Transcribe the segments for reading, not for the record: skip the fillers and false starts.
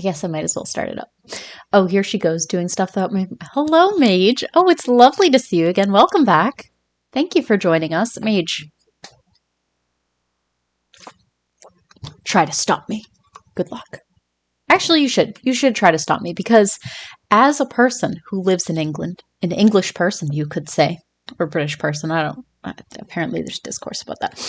I guess I might as well start it up. Oh, here she goes, doing stuff without me. Hello, Mage. Oh, it's lovely to see you again. Welcome back. Thank you for joining us. Mage, try to stop me. Good luck. Actually, you should. You should try to stop me, because as a person who lives in England, an English person, you could say, or British person, I don't, apparently there's discourse about that.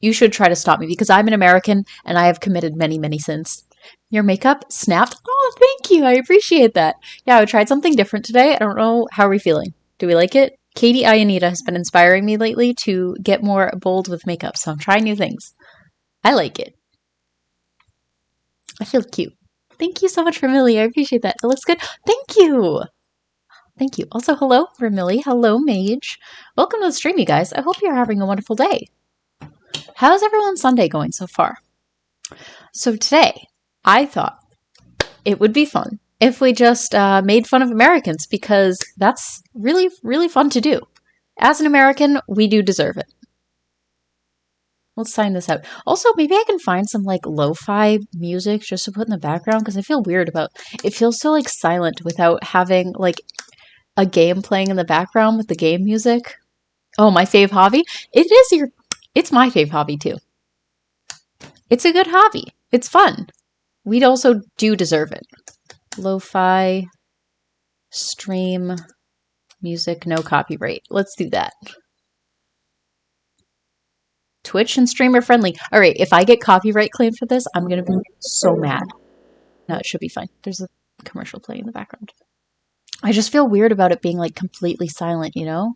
You should try to stop me, because I'm an American and I have committed many, many sins. Your makeup snapped. Oh, thank you. I appreciate that. Yeah, I tried something different today. I don't know. How are we feeling? Do we like it? Katie Ionita has been inspiring me lately to get more bold with makeup, so I'm trying new things. I like it. I feel cute. Thank you so much, Ramilly. I appreciate that. It looks good. Thank you. Thank you. Also, hello, Ramilly. Hello, Mage. Welcome to the stream, you guys. I hope you're having a wonderful day. How's everyone's Sunday going so far? So today, I thought it would be fun if we just made fun of Americans, because that's really, really fun to do. As an American, we do deserve it. Let's sign this out. Also, maybe I can find some like lo-fi music just to put in the background, because I feel weird about it. Feels so like silent without having like a game playing in the background with the game music. Oh, my fave hobby? It's my fave hobby too. It's a good hobby. It's fun. We also do deserve it. Lo-fi stream music, no copyright. Let's do that. Twitch and streamer friendly. All right, if I get copyright claimed for this, I'm going to be so mad. No, it should be fine. There's a commercial playing in the background. I just feel weird about it being like completely silent, you know?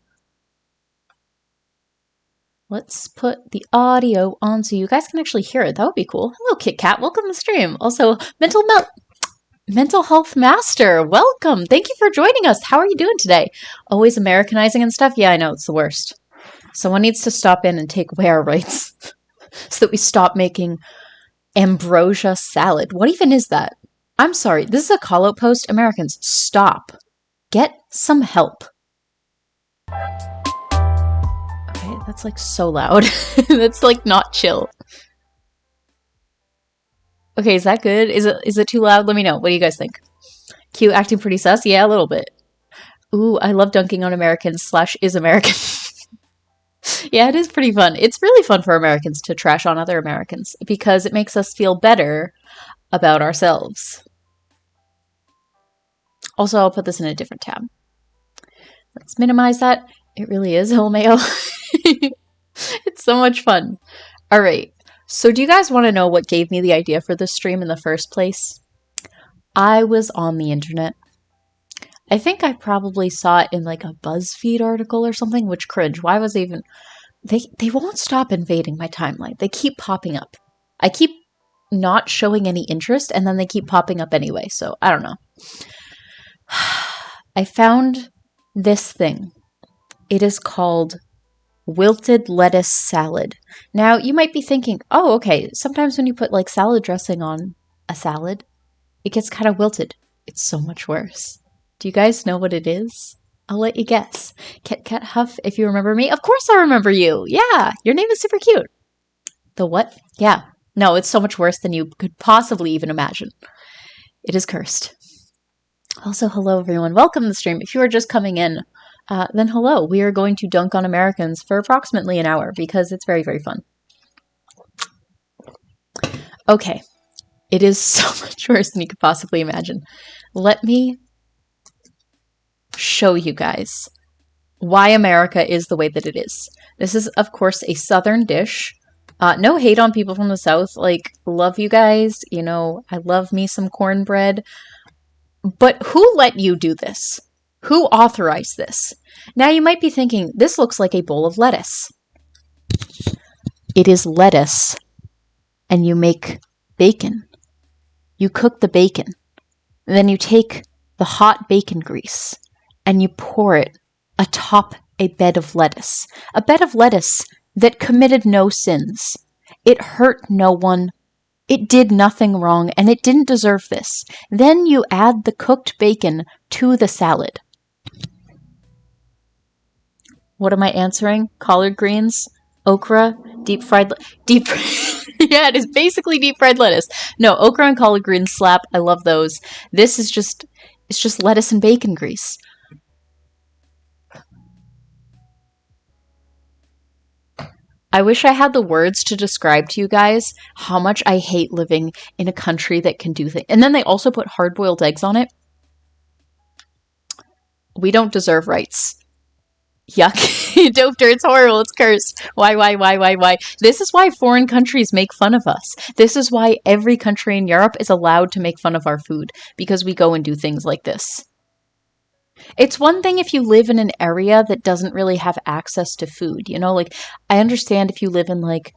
Let's put the audio on so you guys can actually hear it. That would be cool. Hello, Kit Kat. Welcome to the stream. Also, Mental Health Master. Welcome. Thank you for joining us. How are you doing today? Always Americanizing and stuff? Yeah, I know. It's the worst. Someone needs to stop in and take away our rights so that we stop making ambrosia salad. What even is that? I'm sorry. This is a call-out post. Americans, stop. Get some help. Okay, that's like so loud. That's like not chill. Okay, is that good? Is it too loud? Let me know. What do you guys think? Q acting pretty sus? Yeah, a little bit. Ooh, I love dunking on Americans / is American. Yeah, it is pretty fun. It's really fun for Americans to trash on other Americans because it makes us feel better about ourselves. Also, I'll put this in a different tab. Let's minimize that. It really is LMAO. It's so much fun. All right. So do you guys want to know what gave me the idea for this stream in the first place? I was on the internet. I think I probably saw it in like a BuzzFeed article or something, which cringe. Why was I even... They won't stop invading my timeline. They keep popping up. I keep not showing any interest, and then they keep popping up anyway, so I don't know. I found this thing. It is called wilted lettuce salad. Now, you might be thinking, oh, okay, sometimes when you put like salad dressing on a salad, it gets kind of wilted. It's so much worse. Do you guys know what it is? I'll let you guess. Kit Kat Huff, if you remember me. Of course I remember you. Yeah, your name is super cute. The what? Yeah. No, it's so much worse than you could possibly even imagine. It is cursed. Also, hello everyone. Welcome to the stream. If you are just coming in, then hello. We are going to dunk on Americans for approximately an hour because it's very, very fun. Okay. It is so much worse than you could possibly imagine. Let me show you guys why America is the way that it is. This is, of course, a Southern dish. No hate on people from the South. Like, love you guys. You know, I love me some cornbread. But who let you do this? Who authorized this? Now you might be thinking, this looks like a bowl of lettuce. It is lettuce. And you make bacon. You cook the bacon. And then you take the hot bacon grease and you pour it atop a bed of lettuce. A bed of lettuce that committed no sins. It hurt no one. It did nothing wrong, and it didn't deserve this. Then you add the cooked bacon to the salad. What am I answering? Collard greens? Okra? Deep fried... Yeah, it is basically deep fried lettuce. No, okra and collard greens slap. I love those. This is just, it's just lettuce and bacon grease. I wish I had the words to describe to you guys how much I hate living in a country that can do things. And then they also put hard-boiled eggs on it. We don't deserve rights. Yuck. Dope dirt, it's horrible, it's cursed. Why? This is why foreign countries make fun of us. This is why every country in Europe is allowed to make fun of our food, because we go and do things like this. It's one thing if you live in an area that doesn't really have access to food, you know? Like, I understand if you live in, like,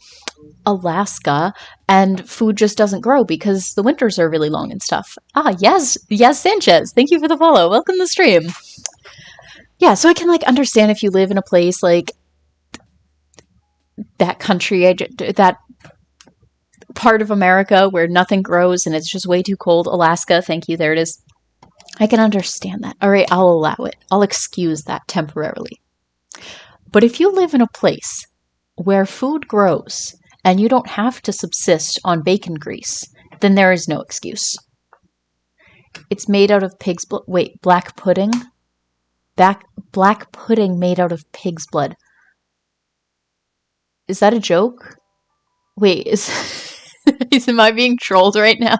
Alaska and food just doesn't grow because the winters are really long and stuff. Ah, yes, Sanchez. Thank you for the follow. Welcome to the stream. Yeah, so I can, like, understand if you live in a place like that country, that part of America where nothing grows and it's just way too cold. Alaska, thank you, there it is. I can understand that. All right, I'll allow it. I'll excuse that temporarily. But if you live in a place where food grows and you don't have to subsist on bacon grease, then there is no excuse. It's made out of pig's blood. Wait, black pudding? Black pudding made out of pig's blood. Is that a joke? Wait, am I being trolled right now?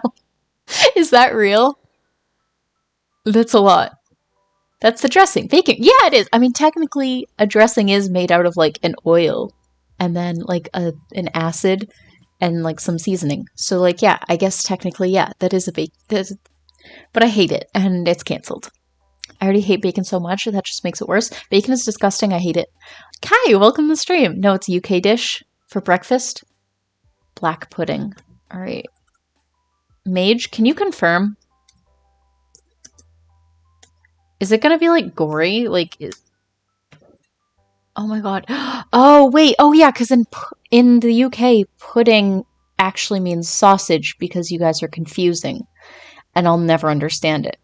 Is that real? That's a lot. That's the dressing. Bacon. Yeah, it is. I mean, technically, a dressing is made out of, like, an oil and then, like, an acid and, like, some seasoning. So, like, yeah, I guess technically, yeah, that is a bacon. But I hate it, and it's canceled. I already hate bacon so much, that just makes it worse. Bacon is disgusting. I hate it. Kai, welcome to the stream. No, it's a UK dish for breakfast. Black pudding. All right. Mage, can you confirm? Is it going to be, like, gory? Like, oh my god. Oh, wait. Oh, yeah, because in the UK, pudding actually means sausage because you guys are confusing. And I'll never understand it.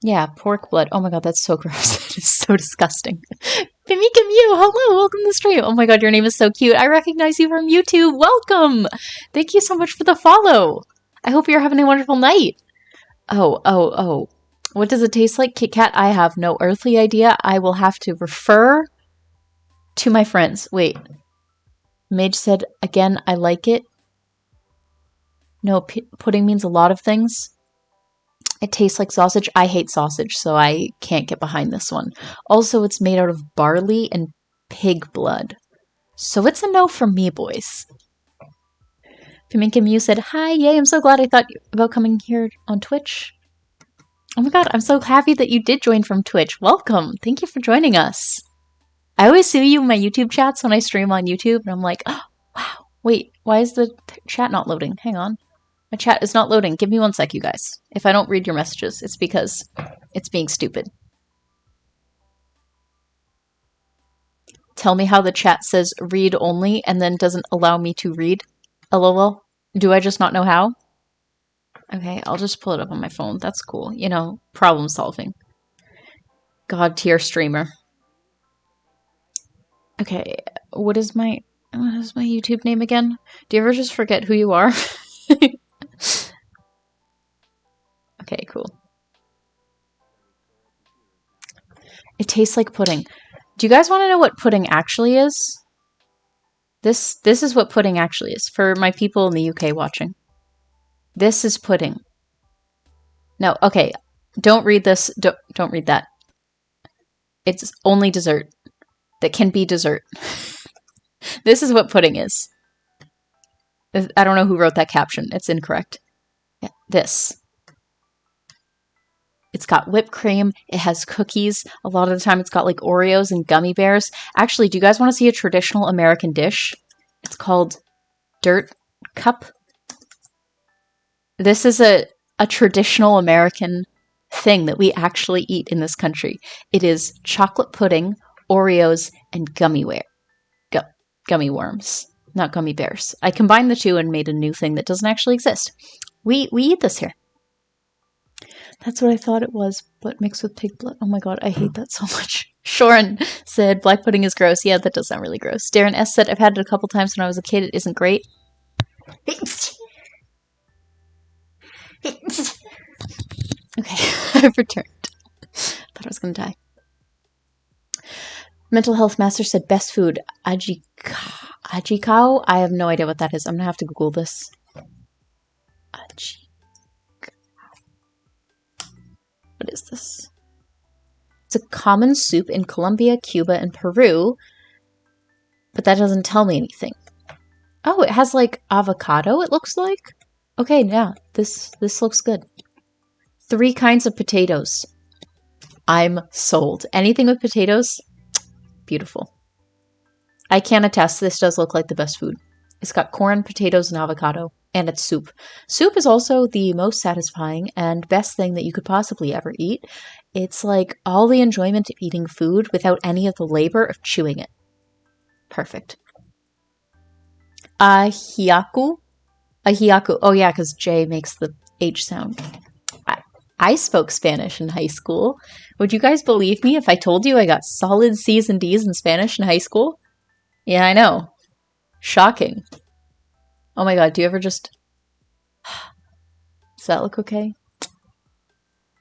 Yeah, pork blood. Oh my god, that's so gross. It is so disgusting. Pimika Mew, hello, welcome to the stream. Oh my god, your name is so cute. I recognize you from YouTube. Welcome! Thank you so much for the follow. I hope you're having a wonderful night. Oh. What does it taste like? Kit Kat? I have no earthly idea. I will have to refer to my friends. Wait. Mage said, again, I like it. No, pudding means a lot of things. It tastes like sausage. I hate sausage, so I can't get behind this one. Also, it's made out of barley and pig blood. So it's a no from me, boys. Piminka Mew said, hi, yay, I'm so glad I thought about coming here on Twitch. Oh my god, I'm so happy that you did join from Twitch. Welcome. Thank you for joining us. I always see you in my YouTube chats when I stream on YouTube, and I'm like, oh, wow. Wait, why is the chat not loading? Hang on. My chat is not loading. Give me 1 sec, you guys. If I don't read your messages, it's because it's being stupid. Tell me how the chat says read only and then doesn't allow me to read. LOL. Do I just not know how? Okay, I'll just pull it up on my phone. That's cool. You know, problem solving. God tier streamer. Okay, what is my YouTube name again? Do you ever just forget who you are? Okay, cool. It tastes like pudding. Do you guys want to know what pudding actually is? This is what pudding actually is for my people in the UK watching. This is pudding. No, okay. Don't read this. Don't read that. It's only dessert that can be dessert. This is what pudding is. I don't know who wrote that caption. It's incorrect. Yeah, this. It's got whipped cream. It has cookies. A lot of the time it's got like Oreos and gummy bears. Actually, do you guys want to see a traditional American dish? It's called Dirt Cup. This is a traditional American thing that we actually eat in this country. It is chocolate pudding, Oreos, and gummy worms. Not gummy bears. I combined the two and made a new thing that doesn't actually exist. We eat this here. That's what I thought it was, but mixed with pig blood. Oh my god, I hate that so much. Shoren said, black pudding is gross. Yeah, that does sound really gross. Darren S. said, I've had it a couple times when I was a kid. It isn't great. Okay, I've returned. Thought I was gonna die. Mental health master said best food. Ajikao? I have no idea what that is. I'm gonna have to Google this. What is this? It's a common soup in Colombia, Cuba, and Peru, but that doesn't tell me anything. Oh, it has like avocado, it looks like. Okay, yeah, this looks good. 3 kinds of potatoes. I'm sold. Anything with potatoes, beautiful. I can attest this does look like the best food. It's got corn, potatoes, and avocado, and it's soup. Soup is also the most satisfying and best thing that you could possibly ever eat. It's like all the enjoyment of eating food without any of the labor of chewing it. Perfect. Ahiaku? Ahiaku. Oh yeah, because J makes the H sound. I spoke Spanish in high school. Would you guys believe me if I told you I got solid C's and D's in Spanish in high school? Yeah, I know. Shocking. Oh my god, do you ever just... Does that look okay?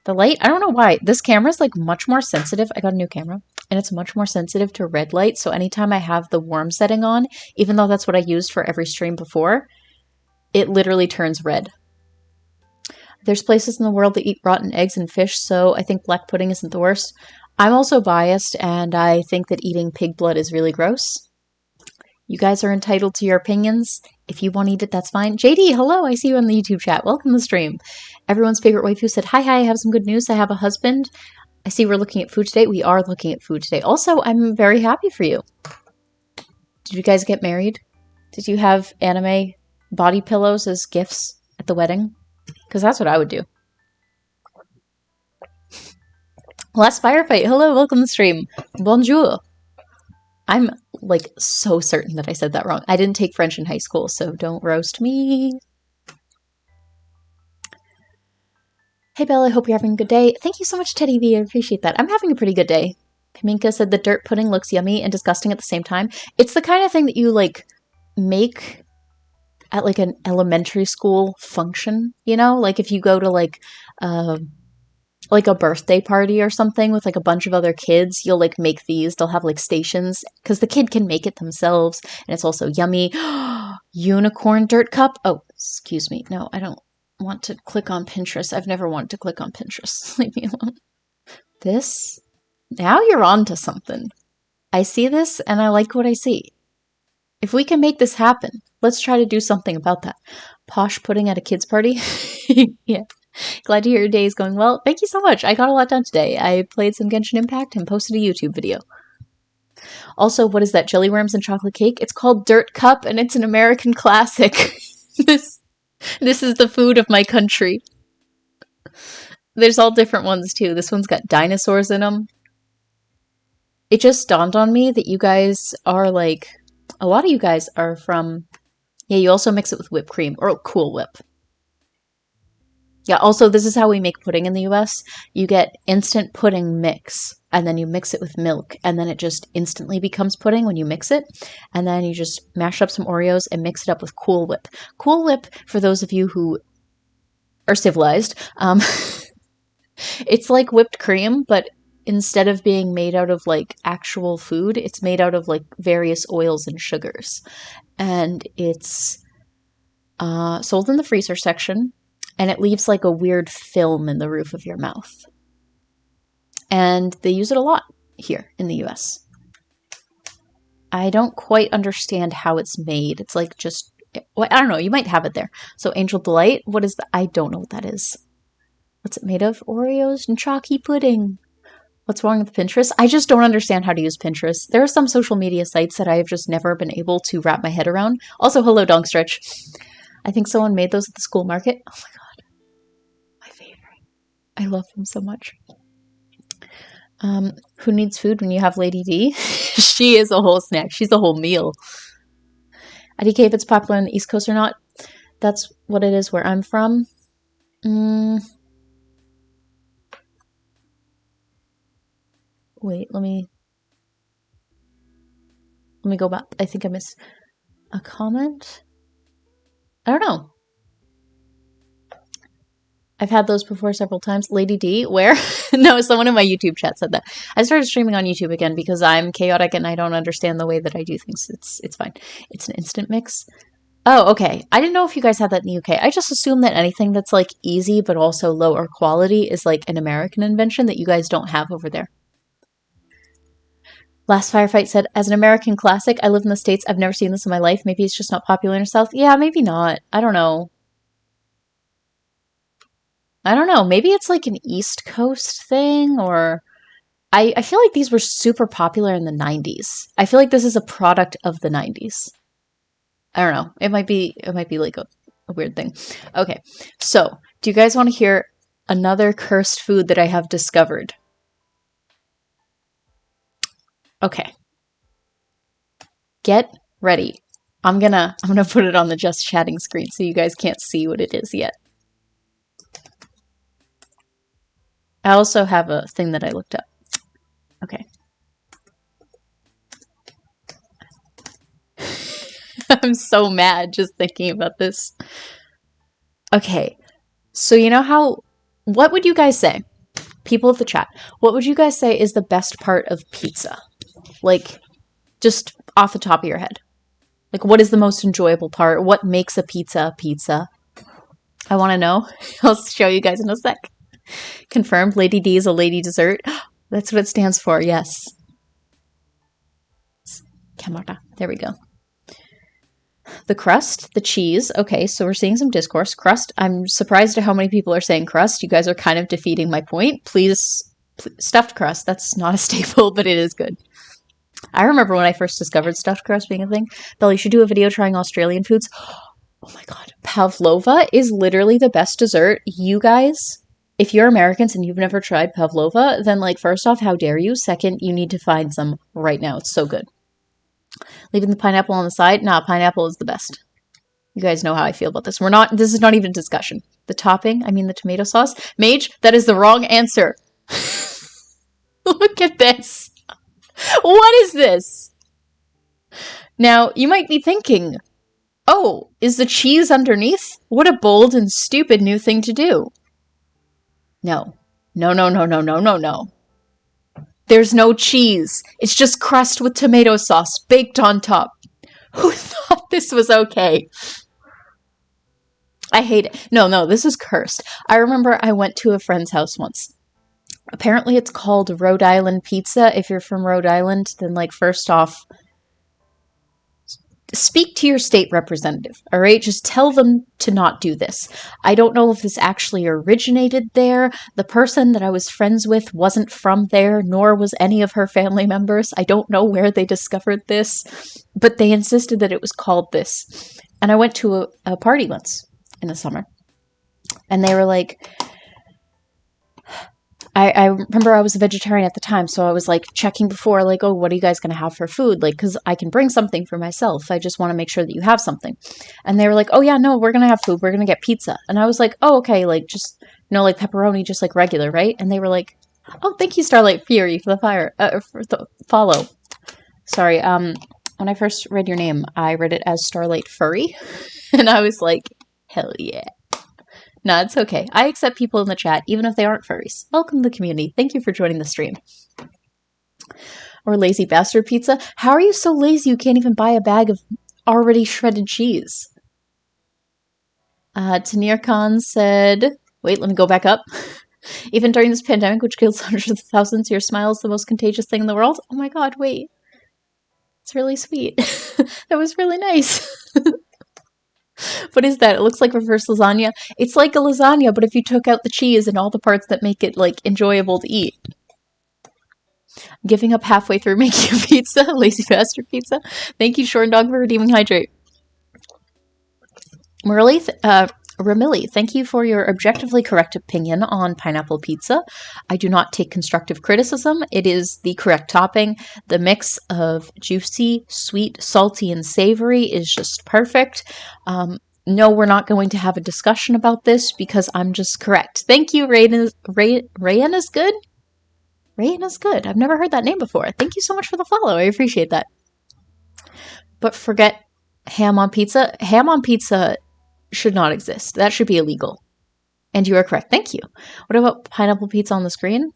The light, I don't know why. This camera's like much more sensitive. I got a new camera. And it's much more sensitive to red light. So anytime I have the warm setting on, even though that's what I used for every stream before, it literally turns red. There's places in the world that eat rotten eggs and fish, so I think black pudding isn't the worst. I'm also biased, and I think that eating pig blood is really gross. You guys are entitled to your opinions. If you want to eat it, that's fine. JD, hello, I see you in the YouTube chat. Welcome to the stream. Everyone's favorite waifu said, hi, I have some good news. I have a husband. I see we're looking at food today. We are looking at food today. Also, I'm very happy for you. Did you guys get married? Did you have anime body pillows as gifts at the wedding? Because that's what I would do. Last firefight. Hello, welcome to the stream. Bonjour. I'm like so certain that I said that wrong. I didn't take French in high school, so don't roast me. Hey Bella, I hope you're having a good day. Thank you so much, Teddy V. I appreciate that. I'm having a pretty good day. Kaminka said the dirt pudding looks yummy and disgusting at the same time. It's the kind of thing that you like make at like an elementary school function, you know? Like if you go to like a birthday party or something with like a bunch of other kids, you'll like make these. They'll have like stations because the kid can make it themselves and it's also yummy. Unicorn dirt cup. Oh, excuse me. No, I don't want to click on Pinterest. I've never wanted to click on Pinterest. Leave me alone. This? Now you're on to something. I see this and I like what I see. If we can make this happen, let's try to do something about that. Posh pudding at a kid's party? Yeah. Glad to hear your day is going well. Thank you so much. I got a lot done today. I played some Genshin Impact and posted a YouTube video. Also, what is that? Jelly worms and chocolate cake? It's called Dirt Cup and it's an American classic. This is the food of my country. There's all different ones too. This one's got dinosaurs in them. It just dawned on me that you guys are like... A lot of you guys are from... Yeah, you also mix it with whipped cream or Cool Whip. Yeah, also, this is how we make pudding in the US. You get instant pudding mix, and then you mix it with milk, and then it just instantly becomes pudding when you mix it. And then you just mash up some Oreos and mix it up with Cool Whip. Cool Whip, for those of you who are civilized, it's like whipped cream, but instead of being made out of like actual food, it's made out of like various oils and sugars. And it's sold in the freezer section. And it leaves like a weird film in the roof of your mouth. And they use it a lot here in the US. I don't quite understand how it's made. It's like just, well, I don't know, you might have it there. So Angel Delight, what is that? I don't know what that is. What's it made of? Oreos and chalky pudding. What's wrong with Pinterest? I just don't understand how to use Pinterest. There are some social media sites that I have just never been able to wrap my head around. Also, hello, Dongstretch. I think someone made those at the school market. Oh my god. My favorite. I love them so much. Who needs food when you have Lady D? She is a whole snack. She's a whole meal. IDK, if it's popular on the East Coast or not, that's what it is where I'm from. Wait, let me go back. I think I missed a comment. I don't know. I've had those before several times. Lady D, where? No, someone in my YouTube chat said that. I started streaming on YouTube again because I'm chaotic and I don't understand the way that I do things. It's fine. It's an instant mix. Oh, okay. I didn't know if you guys had that in the UK. I just assume that anything that's like easy but also lower quality is like an American invention that you guys don't have over there. Last Firefight said, as an American classic, I live in the States. I've never seen this in my life. Maybe it's just not popular in the South. Yeah, maybe not. I don't know. I don't know. Maybe it's like an East Coast thing, or I feel like these were super popular in the 90s. I feel like this is a product of the 90s. I don't know. It might be like a weird thing. Okay. So, do you guys want to hear another cursed food that I have discovered? Okay. Get ready. I'm gonna put it on the just chatting screen so you guys can't see what it is yet. I also have a thing that I looked up. Okay. I'm so mad just thinking about this. Okay. So you know what would you guys say? People of the chat, what would you guys say is the best part of pizza? Like, just off the top of your head. Like, what is the most enjoyable part? What makes a pizza a pizza? I want to know. I'll show you guys in a sec. Confirmed, Lady D is a lady dessert. That's what it stands for, yes. Camera. There we go. The crust, the cheese. Okay, so we're seeing some discourse. Crust, I'm surprised at how many people are saying crust. You guys are kind of defeating my point. Please, stuffed crust. That's not a staple, but it is good. I remember when I first discovered stuffed crust being a thing. Belle, you should do a video trying Australian foods. Oh my god. Pavlova is literally the best dessert. You guys, if you're Americans and you've never tried pavlova, then like, first off, how dare you? Second, you need to find some right now. It's so good. Leaving the pineapple on the side? Nah, pineapple is the best. You guys know how I feel about this. This is not even a discussion. The topping, I mean the tomato sauce. Mage, that is the wrong answer. Look at this. What is this? Now, you might be thinking, oh, is the cheese underneath? What a bold and stupid new thing to do. No. No, no, no, no, no, no, no. There's no cheese. It's just crust with tomato sauce baked on top. Who thought this was okay? I hate it. No, this is cursed. I remember I went to a friend's house once. Apparently it's called Rhode Island pizza. If you're from Rhode Island, then like, first off, speak to your state representative, all right? Just tell them to not do this. I don't know if this actually originated there. The person that I was friends with wasn't from there, nor was any of her family members. I don't know where they discovered this, but they insisted that it was called this. And I went to a party once in the summer, and they were like, I remember I was a vegetarian at the time, so I was like checking before, like, oh, what are you guys going to have for food? Like, because I can bring something for myself. I just want to make sure that you have something. And they were like, oh yeah, no, we're going to have food. We're going to get pizza. And I was like, oh, okay, like just, like pepperoni, just like regular, right? And they were like, oh, thank you, Starlight Fury, for the follow. Sorry, when I first read your name, I read it as Starlight Furry. And I was like, hell yeah. No, it's okay. I accept people in the chat, even if they aren't furries. Welcome to the community. Thank you for joining the stream. Or lazy bastard pizza. How are you so lazy you can't even buy a bag of already shredded cheese? Tanir Khan said, wait, let me go back up. Even during this pandemic, which kills hundreds of thousands, your smile is the most contagious thing in the world. Oh my god, wait. It's really sweet. That was really nice. What is that? It looks like reverse lasagna. It's like a lasagna, but if you took out the cheese and all the parts that make it, like, enjoyable to eat. Giving up halfway through making a pizza. Lazy bastard pizza. Thank you, Shorn Dog, for redeeming Hydrate. Ramilli, thank you for your objectively correct opinion on pineapple pizza. I do not take constructive criticism. It is the correct topping. The mix of juicy, sweet, salty, and savory is just perfect. No, we're not going to have a discussion about this because I'm just correct. Thank you, Rayan is good? Rayan is good. I've never heard that name before. Thank you so much for the follow. I appreciate that. But forget ham on pizza. Ham on pizza should not exist. That should be illegal. And you are correct. Thank you. What about pineapple pizza on the screen?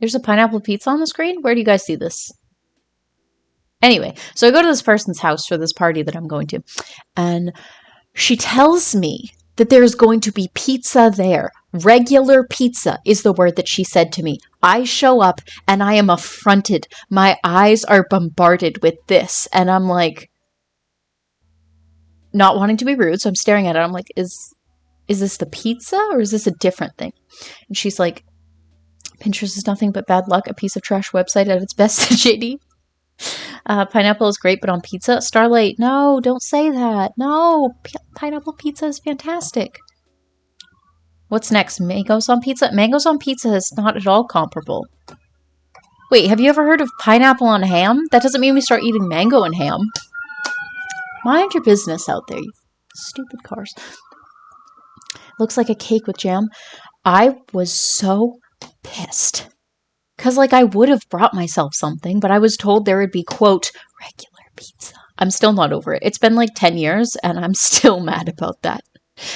There's a pineapple pizza on the screen? Where do you guys see this? Anyway, so I go to this person's house for this party that I'm going to, and she tells me that there's going to be pizza there. Regular pizza is the word that she said to me. I show up and I am affronted. My eyes are bombarded with this, and I'm like, not wanting to be rude, so I'm staring at it. I'm like, is this the pizza or is this a different thing? And she's like, Pinterest is nothing but bad luck, a piece of trash website at its best, JD. Pineapple is great, but on pizza? Starlight, no, don't say that. No, pineapple pizza is fantastic. What's next? Mangoes on pizza? Mangoes on pizza is not at all comparable. Wait, have you ever heard of pineapple on ham? That doesn't mean we start eating mango and ham. Mind your business out there, you stupid cars. Looks like a cake with jam. I was so pissed. Because, like, I would have brought myself something, but I was told there would be, quote, regular pizza. I'm still not over it. It's been like 10 years, and I'm still mad about that.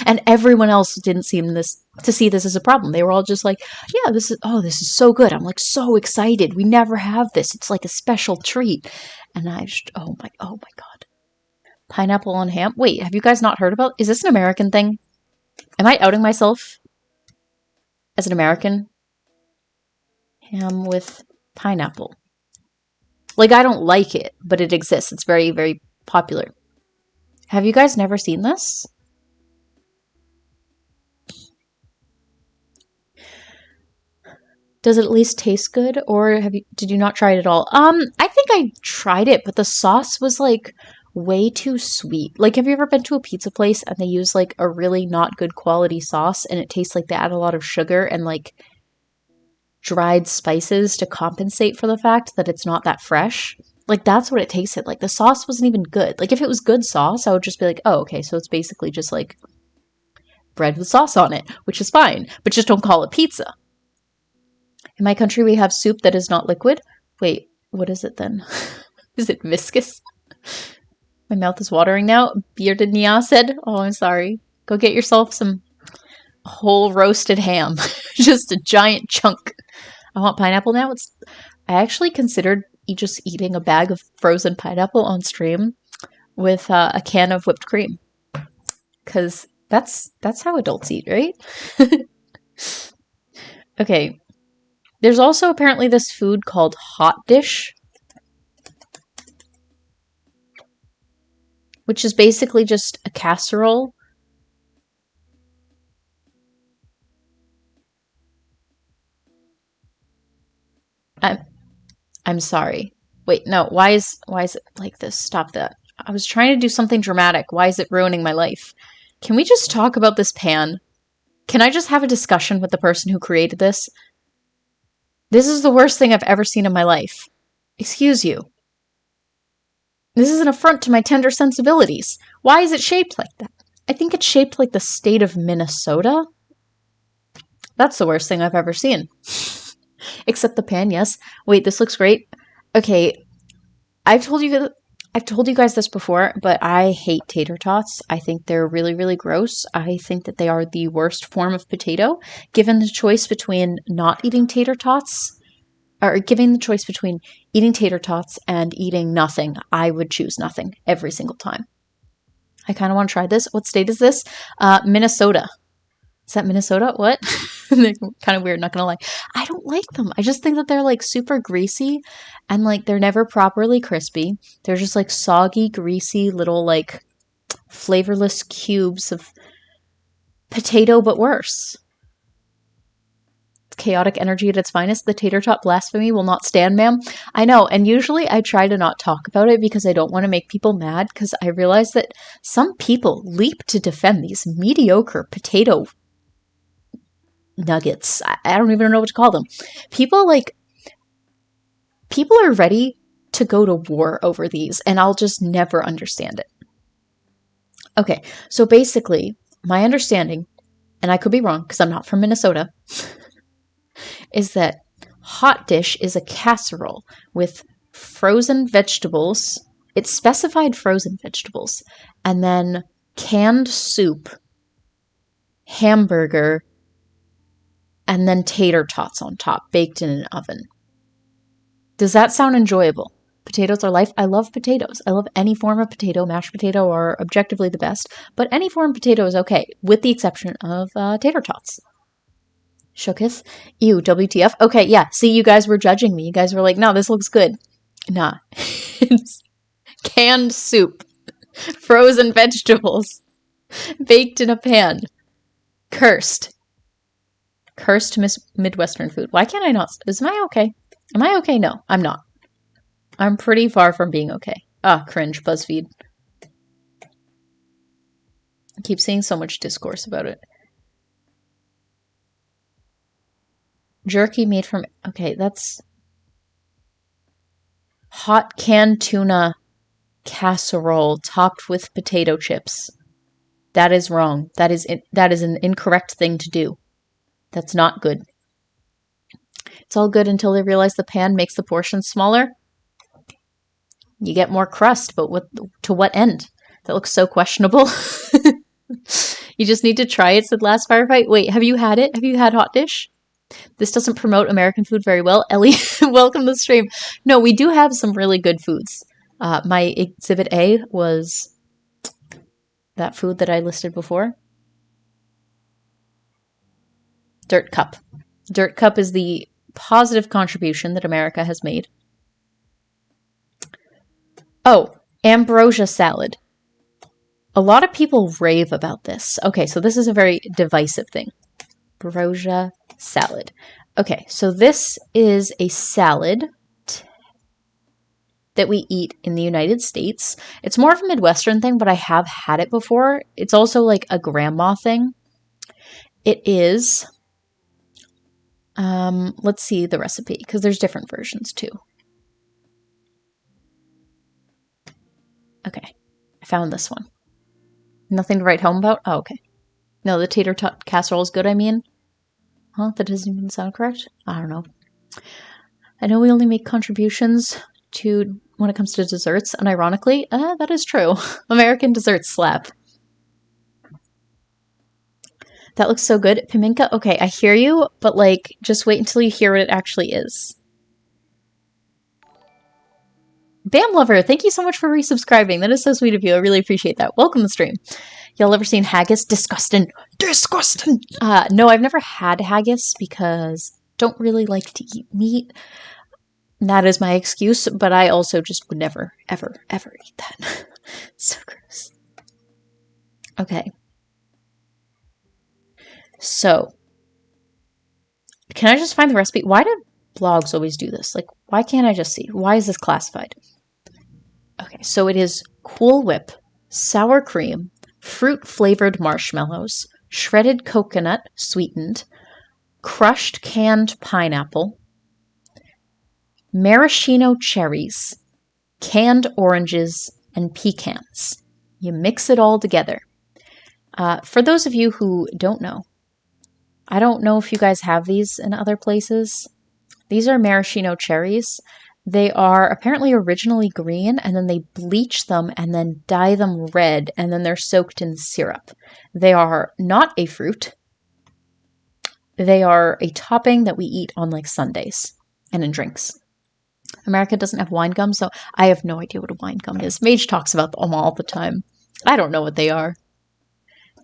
And everyone else didn't seem to see this as a problem. They were all just like, yeah, this is so good. I'm like so excited. We never have this. It's like a special treat. And I just, oh my God. Pineapple on ham. Wait, have you guys not heard about, is this an American thing? Am I outing myself as an American? Ham with pineapple. Like, I don't like it, but it exists. It's very, very popular. Have you guys never seen this? Does it at least taste good, or did you not try it at all? I think I tried it, but the sauce was like way too sweet. Like, have you ever been to a pizza place and they use like a really not good quality sauce and it tastes like they add a lot of sugar and like dried spices to compensate for the fact that it's not that fresh? Like, that's what it tasted like. The sauce wasn't even good. Like, if it was good sauce, I would just be like, oh, okay, so it's basically just like bread with sauce on it, which is fine, but just don't call it pizza. In my country, we have soup that is not liquid. Wait, what is it then? Is it viscous? My mouth is watering now. Bearded Nia said, oh, I'm sorry. Go get yourself some whole roasted ham. Just a giant chunk. I want pineapple now. I actually considered just eating a bag of frozen pineapple on stream with a can of whipped cream. Because that's how adults eat, right? Okay. There's also apparently this food called hot dish, which is basically just a casserole. I'm sorry. Wait, no, why is it like this? Stop that. I was trying to do something dramatic. Why is it ruining my life? Can we just talk about this pan? Can I just have a discussion with the person who created this? This is the worst thing I've ever seen in my life. Excuse you. This is an affront to my tender sensibilities. Why is it shaped like that? I think it's shaped like the state of Minnesota. That's the worst thing I've ever seen. Except the pan, yes. Wait, this looks great. Okay, I've told you guys this before, but I hate tater tots. I think they're really, really gross. I think that they are the worst form of potato. Given the choice between not eating tater tots, or giving the choice between eating tater tots and eating nothing, I would choose nothing every single time. I kind of want to try this. What state is this? Minnesota. Is that Minnesota? What? They're kind of weird, not gonna lie. I don't like them. I just think that they're like super greasy and like they're never properly crispy. They're just like soggy, greasy little like flavorless cubes of potato, but worse. It's chaotic energy at its finest. The tater tot blasphemy will not stand, ma'am. I know, and usually I try to not talk about it because I don't want to make people mad, because I realize that some people leap to defend these mediocre potato nuggets. I don't even know what to call them. People are ready to go to war over these, and I'll just never understand it. Okay, so basically, my understanding, and I could be wrong because I'm not from Minnesota, is that hot dish is a casserole with frozen vegetables. It's specified frozen vegetables, and then canned soup, hamburger, and then tater tots on top, baked in an oven. Does that sound enjoyable? Potatoes are life. I love potatoes. I love any form of potato. Mashed potato are objectively the best, but any form of potato is okay, with the exception of tater tots. Shooketh. Ew, WTF. Okay, yeah. See, you guys were judging me. You guys were like, no, this looks good. Nah. It's canned soup, frozen vegetables, baked in a pan. Cursed. Cursed Midwestern food. Why can't I not? Am I okay? Am I okay? No, I'm not. I'm pretty far from being okay. Ah, cringe, BuzzFeed. I keep seeing so much discourse about it. Jerky made from... Okay, that's... Hot canned tuna casserole topped with potato chips. That is wrong. That is an incorrect thing to do. That's not good. It's all good until they realize the pan makes the portions smaller. You get more crust, but to what end? That looks so questionable. You just need to try it, said Last Firefight. Wait, have you had it? Have you had Hot Dish? This doesn't promote American food very well. Ellie, welcome to the stream. No, we do have some really good foods. My exhibit A was that food that I listed before. Dirt Cup. Dirt Cup is the positive contribution that America has made. Oh, ambrosia salad. A lot of people rave about this. Okay, so this is a very divisive thing. Ambrosia salad. Okay, so this is a salad that we eat in the United States. It's more of a Midwestern thing, but I have had it before. It's also like a grandma thing. It is... let's see the recipe, because there's different versions too. Okay, I found this one. Nothing to write home about? Oh, okay. No, the tater tot casserole is good, I mean. Huh? That doesn't even sound correct? I don't know. I know we only make contributions to when it comes to desserts, and ironically, that is true. American desserts slap. That looks so good. Piminka, okay, I hear you, but like, just wait until you hear what it actually is. Bam Lover, thank you so much for resubscribing. That is so sweet of you. I really appreciate that. Welcome to the stream. Y'all ever seen haggis? Disgusting. Disgusting! No, I've never had haggis because I don't really like to eat meat. That is my excuse, but I also just would never, ever, ever eat that. So gross. Okay. So, can I just find the recipe? Why do blogs always do this? Like, why can't I just see? Why is this classified? Okay, so it is Cool Whip, sour cream, fruit-flavored marshmallows, shredded coconut, sweetened, crushed canned pineapple, maraschino cherries, canned oranges, and pecans. You mix it all together. For those of you who don't know, I don't know if you guys have these in other places. These are maraschino cherries. They are apparently originally green, and then they bleach them and then dye them red, and then they're soaked in syrup. They are not a fruit. They are a topping that we eat on like Sundays and in drinks. America doesn't have wine gum, so I have no idea what a wine gum is. Mage talks about them all the time. I don't know what they are.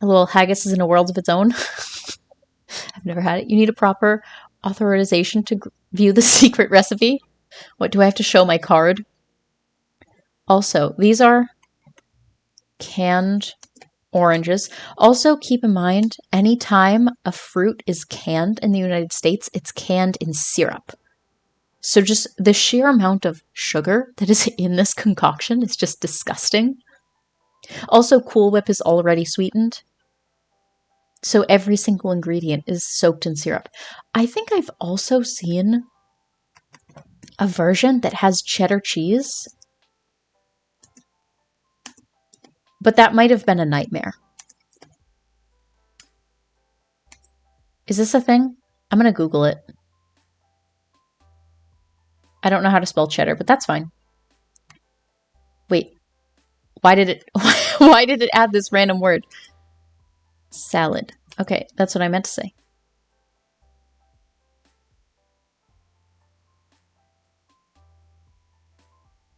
A little haggis is in a world of its own. I've never had it. You need a proper authorization to view the secret recipe. What, do I have to show my card? Also, these are canned oranges. Also, keep in mind, anytime a fruit is canned in the United States, it's canned in syrup. So just the sheer amount of sugar that is in this concoction is just disgusting. Also, Cool Whip is already sweetened. So every single ingredient is soaked in syrup. I think I've also seen a version that has cheddar cheese. But that might have been a nightmare. Is this a thing? I'm going to Google it. I don't know how to spell cheddar, but that's fine. Wait. Why did it... Why did it add this random word? Salad. Okay, that's what I meant to say.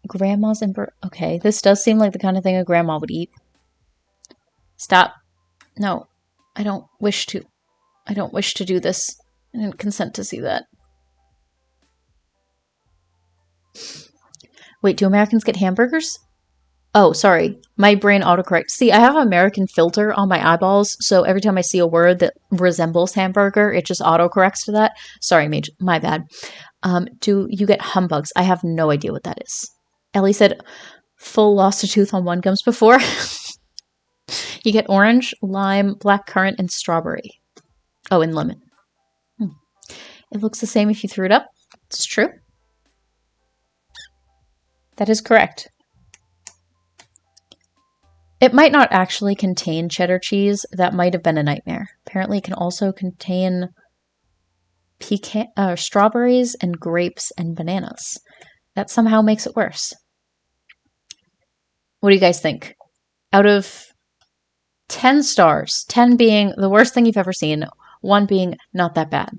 Grandma's and okay, this does seem like the kind of thing a grandma would eat. Stop. No, I don't wish to. I don't wish to do this. I didn't consent to see that. Wait, do Americans get hamburgers? Oh, sorry. My brain autocorrect. See, I have an American filter on my eyeballs, so every time I see a word that resembles hamburger, it just autocorrects to that. Sorry, Mage. My bad. Do you get humbugs? I have no idea what that is. Ellie said, full lost a tooth on one gums before. You get orange, lime, black currant, and strawberry. Oh, and lemon. It looks the same if you threw it up. It's true. That is correct. It might not actually contain cheddar cheese. That might have been a nightmare. Apparently, it can also contain strawberries and grapes and bananas. That somehow makes it worse. What do you guys think? Out of 10 stars, 10 being the worst thing you've ever seen, 1 being not that bad,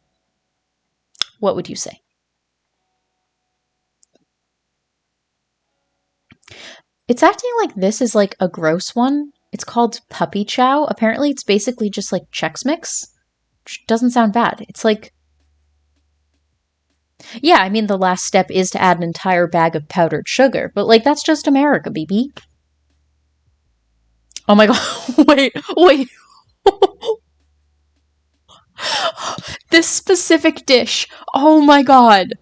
what would you say? It's acting like this is like a gross one. It's called puppy chow. Apparently it's basically just like Chex Mix, which doesn't sound bad. It's like, yeah, I mean the last step is to add an entire bag of powdered sugar, but like that's just America, baby. Oh my god, wait. This specific dish. Oh my god.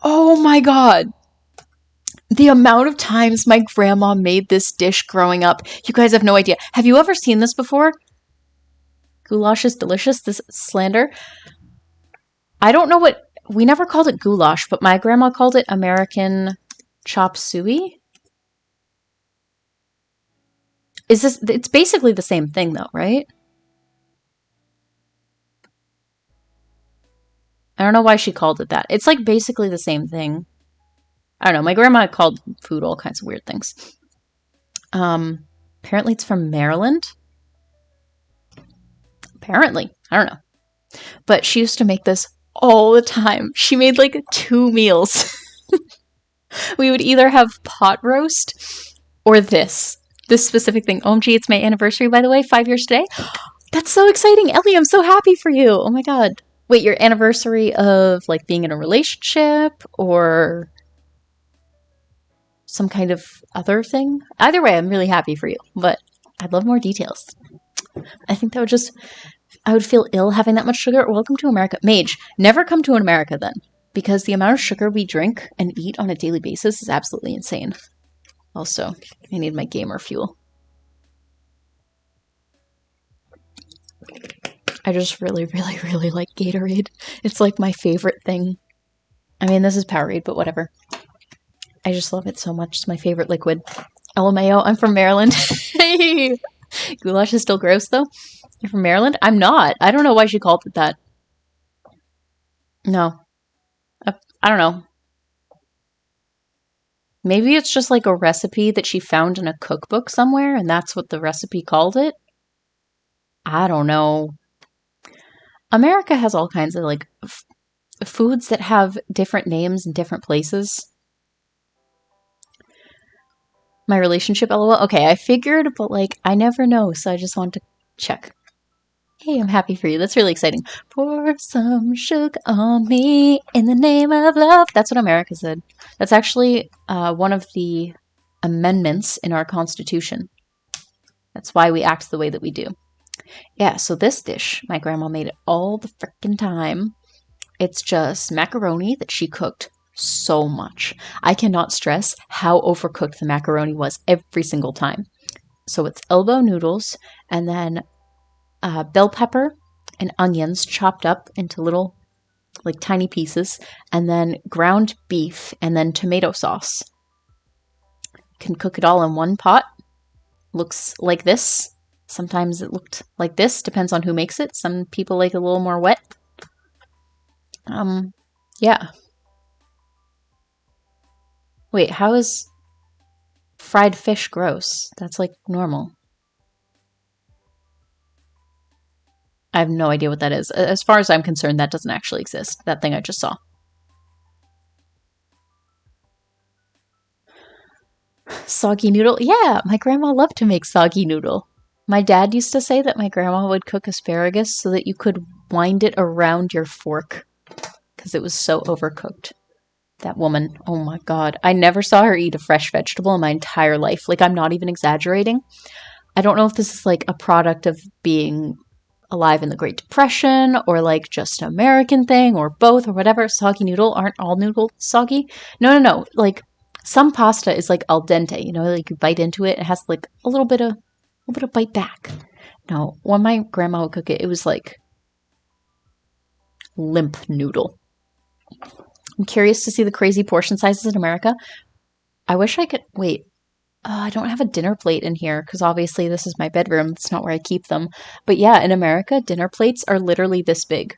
Oh my god. The amount of times my grandma made this dish growing up, you guys have no idea. Have you ever seen this before? Goulash is delicious, this slander. I don't know what, we never called it goulash, but my grandma called it American chop suey. Is this, it's basically the same thing though, right? I don't know why she called it that. It's like basically the same thing. I don't know. My grandma called food all kinds of weird things. Apparently it's from Maryland. Apparently. I don't know. But she used to make this all the time. She made like 2 meals. We would either have pot roast or this specific thing. OMG, it's my anniversary, by the way, 5 years today. That's so exciting. Ellie, I'm so happy for you. Oh my god. Wait, your anniversary of like being in a relationship or some kind of other thing? Either way, I'm really happy for you, but I'd love more details. I think that would just, I would feel ill having that much sugar. Welcome to America. Mage, never come to America then, because the amount of sugar we drink and eat on a daily basis is absolutely insane. Also, I need my gamer fuel. I just really, really, really like Gatorade. It's like my favorite thing. I mean, this is Powerade, but whatever. I just love it so much. It's my favorite liquid. LMAO, I'm from Maryland. Hey! Goulash is still gross, though. You're from Maryland? I'm not. I don't know why she called it that. No. I don't know. Maybe it's just like a recipe that she found in a cookbook somewhere, and that's what the recipe called it? I don't know. America has all kinds of, like, foods that have different names in different places. My relationship, LOL. Okay, I figured, but like, I never know, so I just want to check. Hey, I'm happy for you. That's really exciting. Pour some sugar on me in the name of love. That's what America said. That's actually one of the amendments in our Constitution. That's why we act the way that we do. Yeah, so this dish, my grandma made it all the frickin' time. It's just macaroni that she cooked so much. I cannot stress how overcooked the macaroni was every single time. So it's elbow noodles and then bell pepper and onions chopped up into little, like, tiny pieces, and then ground beef and then tomato sauce. Can cook it all in one pot. Looks like this. Sometimes it looked like this. Depends on who makes it. Some people like it a little more wet. Yeah. Wait, how is fried fish gross? That's like normal. I have no idea what that is. As far as I'm concerned, that doesn't actually exist. That thing I just saw. Soggy noodle? Yeah, my grandma loved to make soggy noodle. My dad used to say that my grandma would cook asparagus so that you could wind it around your fork because it was so overcooked. That woman, oh my god. I never saw her eat a fresh vegetable in my entire life. Like, I'm not even exaggerating. I don't know if this is like a product of being alive in the Great Depression or like just an American thing or both or whatever. Soggy noodle, aren't all noodles soggy? No. Like, some pasta is like al dente, you know, like you bite into it, it has like a little bit of bite back. No, when my grandma would cook it, it was like limp noodle. I'm curious to see the crazy portion sizes in America. I wish I could wait. I don't have a dinner plate in here because obviously this is my bedroom. It's not where I keep them. But yeah, in America, dinner plates are literally this big.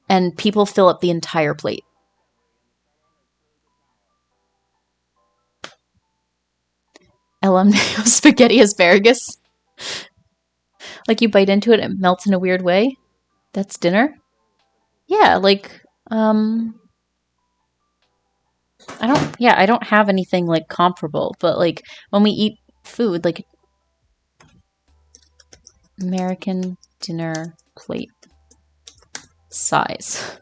And people fill up the entire plate. LMAO spaghetti asparagus. Like you bite into it, it melts in a weird way. That's dinner? Yeah, like, I don't have anything like comparable, but like when we eat food, like American dinner plate size.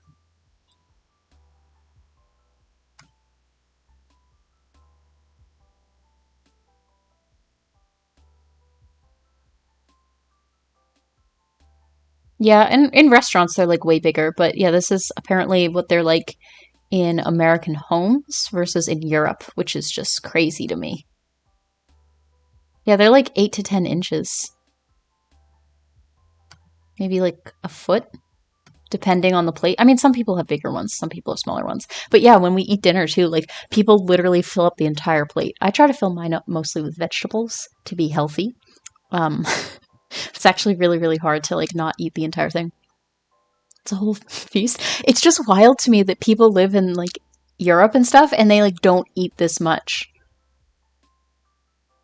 Yeah, and in restaurants they're like way bigger, but yeah, this is apparently what they're like in American homes versus in Europe, which is just crazy to me. Yeah, they're like 8 to 10 inches. Maybe like a foot, depending on the plate. I mean, some people have bigger ones, some people have smaller ones. But yeah, when we eat dinner too, like people literally fill up the entire plate. I try to fill mine up mostly with vegetables to be healthy. Um, it's actually really, really hard to like not eat the entire thing. It's a whole feast. It's just wild to me that people live in like Europe and stuff and they like don't eat this much.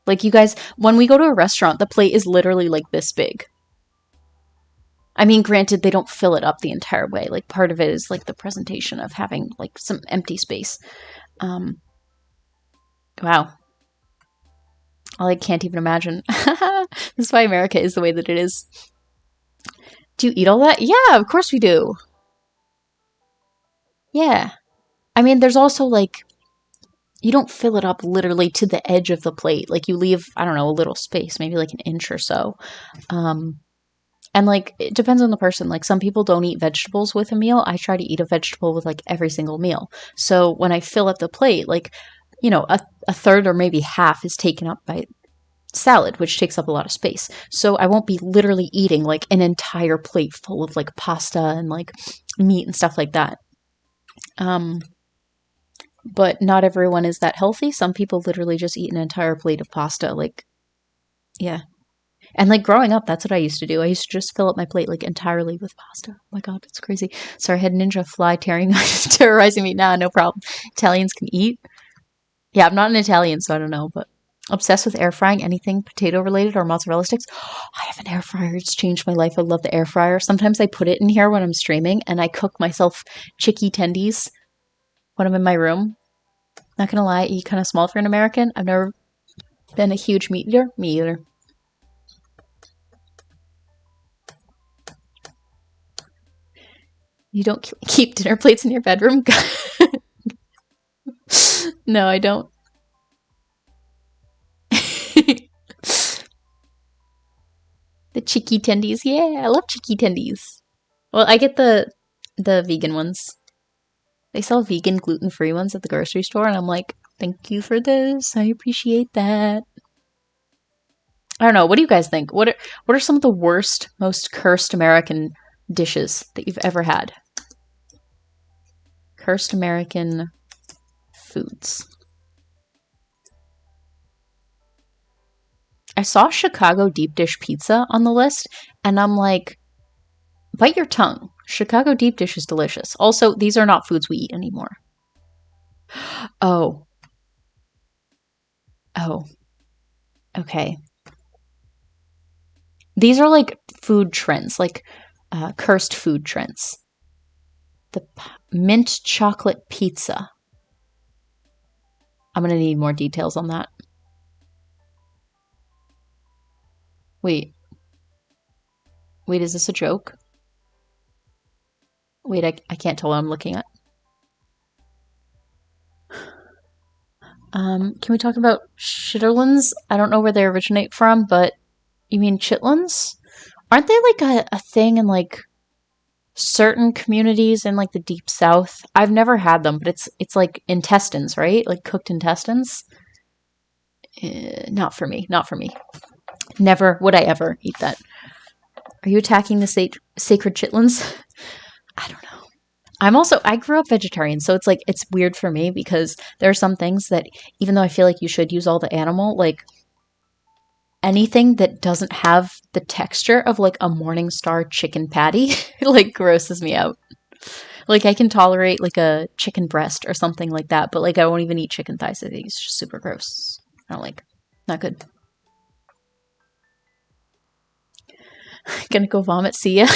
Like you guys, when we go to a restaurant, the plate is literally like this big. I mean, granted, they don't fill it up the entire way. Like part of it is like the presentation of having like some empty space. Wow. I can't even imagine. This is why America is the way that it is. Do you eat all that? Yeah, of course we do. Yeah. I mean, there's also like, you don't fill it up literally to the edge of the plate. Like you leave, I don't know, a little space, maybe like an inch or so. And like, it depends on the person. Like some people don't eat vegetables with a meal. I try to eat a vegetable with like every single meal. So when I fill up the plate, like, you know, a third or maybe half is taken up by salad, which takes up a lot of space. So I won't be literally eating like an entire plate full of like pasta and like meat and stuff like that. But not everyone is that healthy. Some people literally just eat an entire plate of pasta. Like, yeah. And like growing up, that's what I used to do. I used to just fill up my plate like entirely with pasta. Oh my god, that's crazy. Sorry, I had ninja fly terrorizing me. Nah, no problem. Italians can eat. Yeah, I'm not an Italian, so I don't know, but obsessed with air frying anything potato related or mozzarella sticks. I have an air fryer. It's changed my life. I love the air fryer. Sometimes I put it in here when I'm streaming and I cook myself chicky tendies when I'm in my room. Not gonna lie, I eat kind of small for an American. I've never been a huge meat eater. Me either. You don't keep dinner plates in your bedroom? No, I don't. The chicky tendies. Yeah, I love chicky tendies. Well, I get the vegan ones. They sell vegan gluten-free ones at the grocery store and I'm like, thank you for this. I appreciate that. I don't know. What do you guys think? What are some of the worst, most cursed American dishes that you've ever had? Cursed American foods. I saw Chicago deep dish pizza on the list, and I'm like, bite your tongue. Chicago deep dish is delicious. Also, these are not foods we eat anymore. Oh. Oh, okay. These are like food trends, like cursed food trends. The mint chocolate pizza. I'm going to need more details on that. Wait. Wait, is this a joke? Wait, I can't tell what I'm looking at. Can we talk about Chitterlings? I don't know where they originate from, but you mean chitlins? Aren't they like a thing in like certain communities in like the deep south? I've never had them, but it's like intestines, right? Like cooked intestines. Not for me. Not for me. Never would I ever eat that. Are you attacking the sacred chitlins? I don't know. I grew up vegetarian, so it's like, it's weird for me because there are some things that, even though I feel like you should use all the animal, like anything that doesn't have the texture of like a Morningstar chicken patty, like grosses me out. Like I can tolerate like a chicken breast or something like that, but like I won't even eat chicken thighs. I think it's just super gross. I don't like, not good. Gonna go vomit, see ya.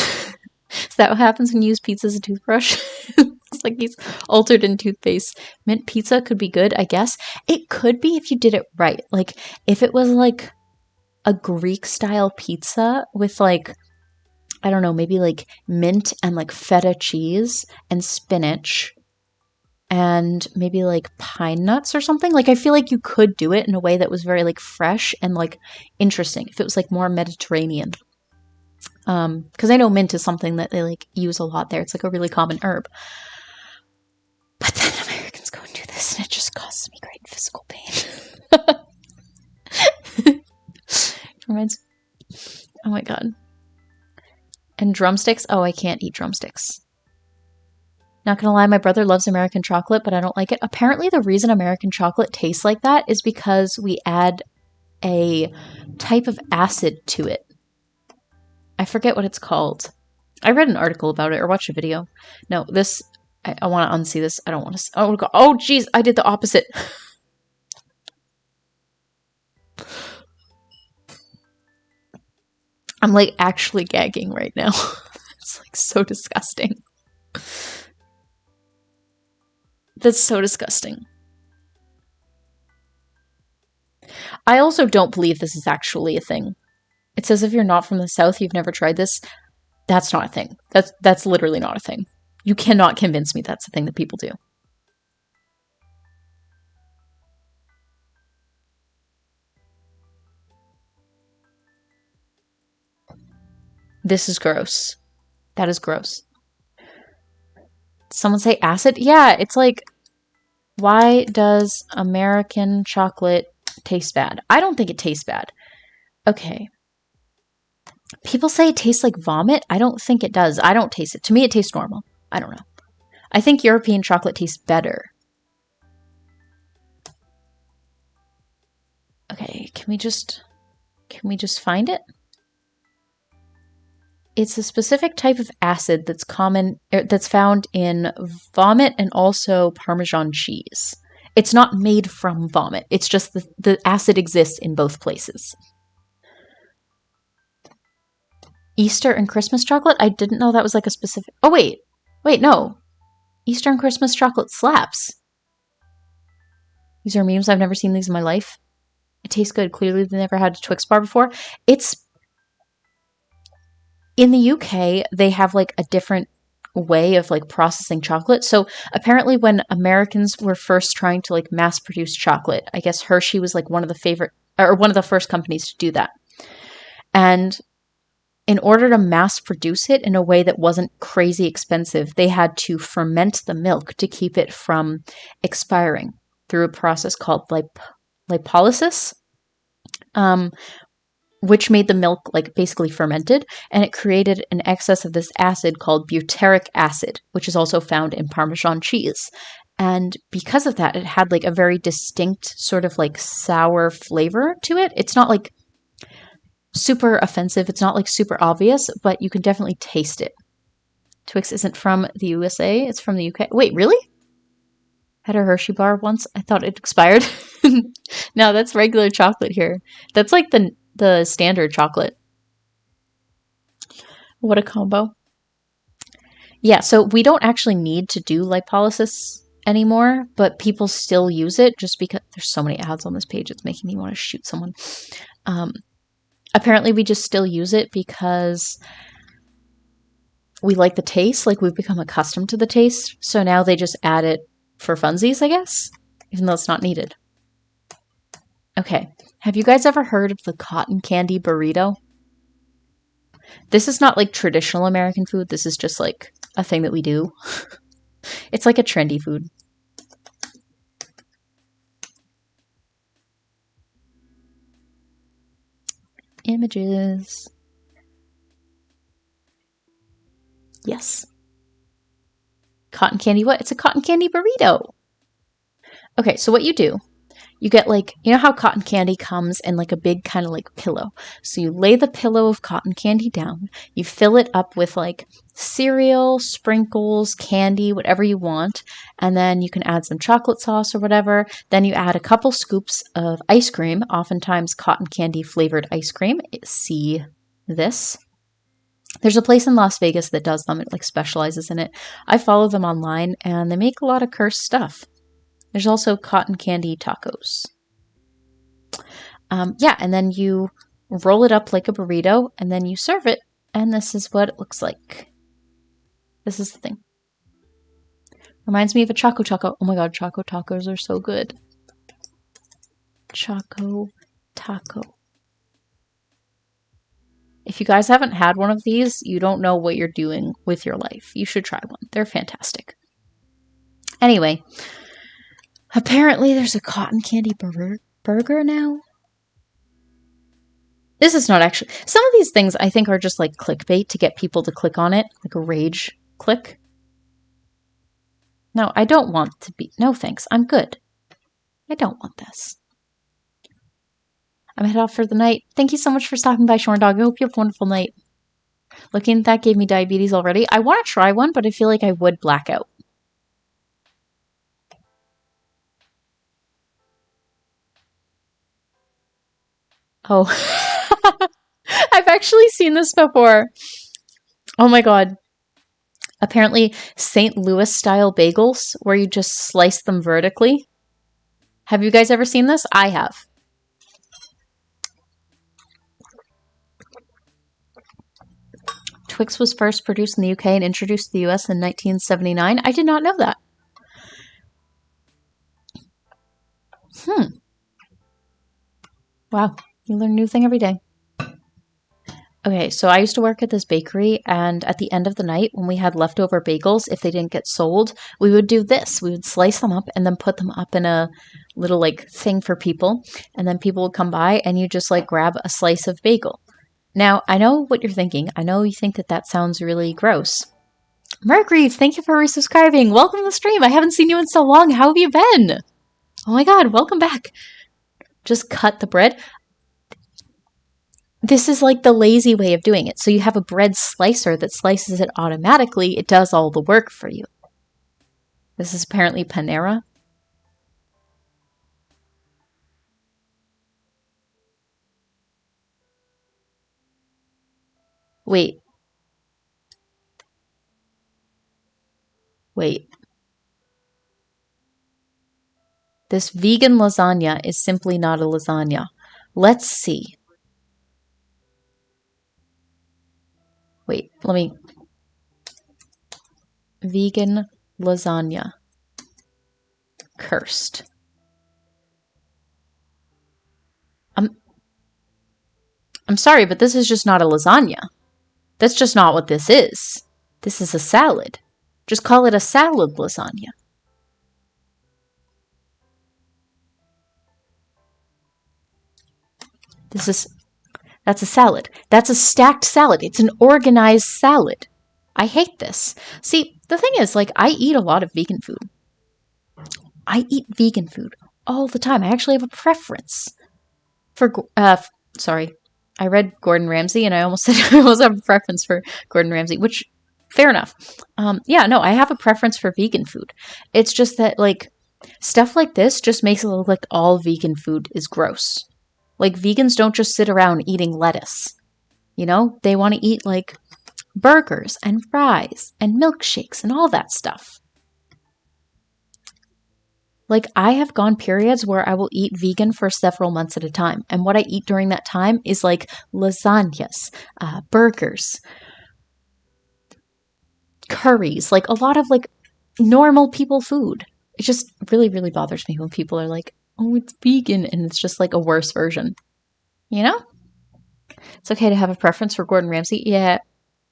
Is that what happens when you use pizza as a toothbrush? It's like he's altered in toothpaste. Mint pizza could be good, I guess. It could be if you did it right. Like, if it was like a Greek style pizza with like, I don't know, maybe like mint and like feta cheese and spinach and maybe like pine nuts or something. Like, I feel like you could do it in a way that was very like fresh and like interesting if it was like more Mediterranean. Because I know mint is something that they like use a lot there. It's like a really common herb. But then Americans go and do this, and it just causes me great physical pain. Reminds. Oh my god. And drumsticks. Oh, I can't eat drumsticks. Not gonna lie, my brother loves American chocolate, but I don't like it. Apparently, the reason American chocolate tastes like that is because we add a type of acid to it. I forget what it's called. I read an article about it or watched a video. No, this, I want to unsee this. I don't want to, oh geez, I did the opposite. I'm like actually gagging right now. It's like so disgusting. That's so disgusting. I also don't believe this is actually a thing. It says if you're not from the South, you've never tried this. That's not a thing. That's literally not a thing. You cannot convince me that's a thing that people do. This is gross. That is gross. Someone say acid? Yeah, it's like, why does American chocolate taste bad? I don't think it tastes bad. Okay. People say it tastes like vomit. I don't think it does. I don't taste it. To me, it tastes normal. I don't know. I think European chocolate tastes better. Okay, can we just find it? It's a specific type of acid that's found in vomit and also Parmesan cheese. It's not made from vomit. It's just the acid exists in both places. Easter and Christmas chocolate? I didn't know that was like a specific... Oh, wait. Wait, no. Easter and Christmas chocolate slaps. These are memes. I've never seen these in my life. It tastes good. Clearly, they never had a Twix bar before. It's... In the UK, they have like a different way of like processing chocolate. So apparently when Americans were first trying to like mass produce chocolate, I guess Hershey was like one of the first companies to do that. And in order to mass produce it in a way that wasn't crazy expensive, they had to ferment the milk to keep it from expiring through a process called lipolysis, which made the milk like basically fermented, and it created an excess of this acid called butyric acid, which is also found in Parmesan cheese. And because of that, it had like a very distinct sort of like sour flavor to it. It's not like super offensive. It's not like super obvious, but you can definitely taste it. Twix isn't from the USA. It's from the UK. Wait, really? Had a Hershey bar once. I thought it expired. No, that's regular chocolate here. That's like the standard chocolate. What a combo. Yeah, so we don't actually need to do lipolysis anymore, but people still use it just because there's so many ads on this page. It's making me want to shoot someone. Apparently, we just still use it because we like the taste. Like, we've become accustomed to the taste. So now they just add it for funsies, I guess, even though it's not needed. Okay. Have you guys ever heard of the cotton candy burrito? This is not like traditional American food. This is just like a thing that we do. It's like a trendy food. Images. Yes. Cotton candy what? It's a cotton candy burrito. Okay, so what you do, you get like, you know how cotton candy comes in like a big kind of like pillow. So you lay the pillow of cotton candy down, you fill it up with like cereal, sprinkles, candy, whatever you want, and then you can add some chocolate sauce or whatever. Then you add a couple scoops of ice cream, oftentimes cotton candy flavored ice cream. See this. There's a place in Las Vegas that does them. It like specializes in it. I follow them online and they make a lot of cursed stuff. There's also cotton candy tacos. Yeah, and then you roll it up like a burrito and then you serve it. And this is what it looks like. This is the thing. Reminds me of a Choco Taco. Oh my god, Choco Tacos are so good. Choco Taco. If you guys haven't had one of these, you don't know what you're doing with your life. You should try one. They're fantastic. Anyway, apparently there's a cotton candy burger now. This is not actually... Some of these things I think are just like clickbait to get people to click on it. Like a rage click. No, I don't want to be... No, thanks. I'm good. I don't want this. I'm head off for the night. Thank you so much for stopping by, Shorn Dog. I hope you have a wonderful night. Looking at that gave me diabetes already. I want to try one, but I feel like I would black out. Oh. I've actually seen this before. Oh my god. Apparently, St. Louis style bagels, where you just slice them vertically. Have you guys ever seen this? I have. Twix was first produced in the UK and introduced to the US in 1979. I did not know that. Wow, you learn a new thing every day. Okay, so I used to work at this bakery, and at the end of the night, when we had leftover bagels, if they didn't get sold, we would do this. We would slice them up and then put them up in a little like thing for people, and then people would come by and you just like grab a slice of bagel. Now, I know what you're thinking. I know you think that that sounds really gross. Mercury, thank you for resubscribing. Welcome to the stream. I haven't seen you in so long. How have you been? Oh my god, welcome back. Just cut the bread. This is like the lazy way of doing it. So you have a bread slicer that slices it automatically. It does all the work for you. This is apparently Panera. Wait. This vegan lasagna is simply not a lasagna. Let's see. Wait, let me... Vegan lasagna. Cursed. I'm sorry, but this is just not a lasagna. That's just not what this is. This is a salad. Just call it a salad lasagna. That's a salad. That's a stacked salad. It's an organized salad. I hate this. See, the thing is, like, I eat a lot of vegan food. I eat vegan food all the time. I actually have a preference for, sorry. I read Gordon Ramsay and I almost said I almost have a preference for Gordon Ramsay, which, fair enough. Yeah, no, I have a preference for vegan food. It's just that, like, Stuff like this just makes it look like all vegan food is gross. Like, vegans don't just sit around eating lettuce. You know, they want to eat like burgers and fries and milkshakes and all that stuff. Like, I have gone periods where I will eat vegan for several months at a time. And what I eat during that time is like lasagnas, burgers, curries, like a lot of like normal people food. It just really, really bothers me when people are like, oh, it's vegan, and it's just like a worse version. You know? It's okay to have a preference for Gordon Ramsay. Yeah,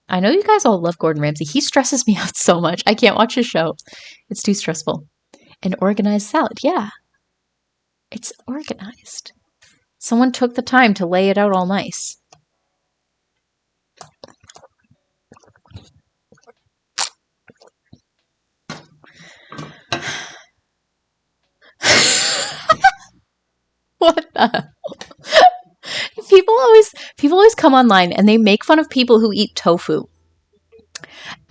I know you guys all love Gordon Ramsay. He stresses me out so much. I can't watch his show. It's too stressful. An organized salad. Yeah. It's organized. Someone took the time to lay it out all nice. What the? People always come online and they make fun of people who eat tofu.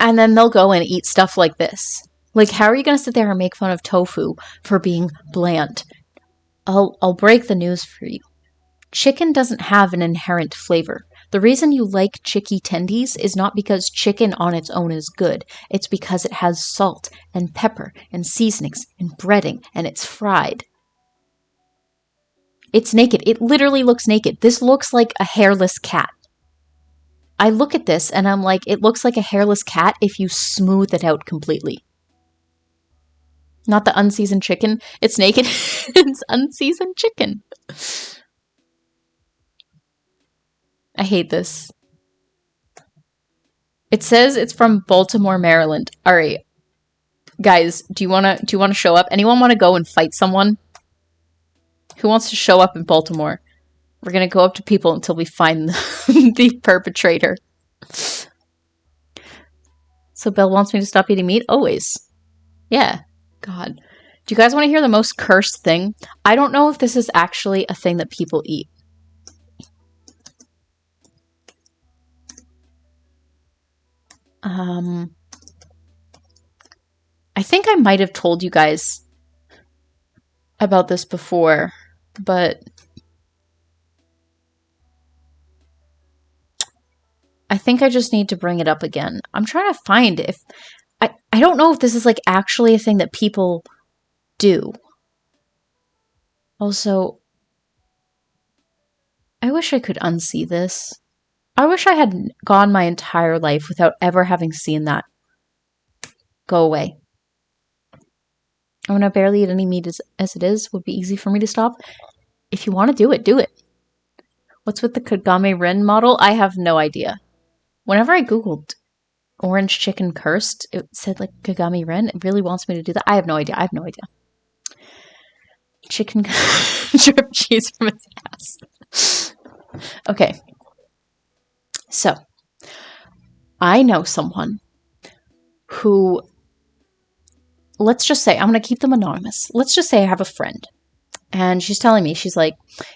And then they'll go and eat stuff like this. Like, how are you going to sit there and make fun of tofu for being bland? I'll break the news for you. Chicken doesn't have an inherent flavor. The reason you like chicky tendies is not because chicken on its own is good. It's because it has salt and pepper and seasonings and breading, and it's fried. It's naked. It literally looks naked. This looks like a hairless cat. I look at this and I'm like, it looks like a hairless cat if you smooth it out completely. Not the unseasoned chicken. It's naked. It's unseasoned chicken. I hate this. It says it's from Baltimore, Maryland. All right. Guys, do you want to show up? Anyone want to go and fight someone? Who wants to show up in Baltimore? We're going to go up to people until we find the perpetrator. So Bill wants me to stop eating meat? Always. Yeah. God. Do you guys want to hear the most cursed thing? I don't know if this is actually a thing that people eat. I think I might have told you guys about this before, but I think I just need to bring it up again. I'm trying to find if I don't know if this is like actually a thing that people do. Also, I wish I could unsee this. I wish I had gone my entire life without ever having seen that. Go away. I want to barely eat any meat as it is. Would be easy for me to stop. If you want to do it, do it. What's with the Kagami Ren model? I have no idea. Whenever I googled orange chicken cursed, it said like Kagami Ren. It really wants me to do that. I have no idea. Chicken drip cheese from its ass. Okay. So, I know someone who, let's just say, I'm going to keep them anonymous. Let's just say I have a friend. And she's telling me, she's like,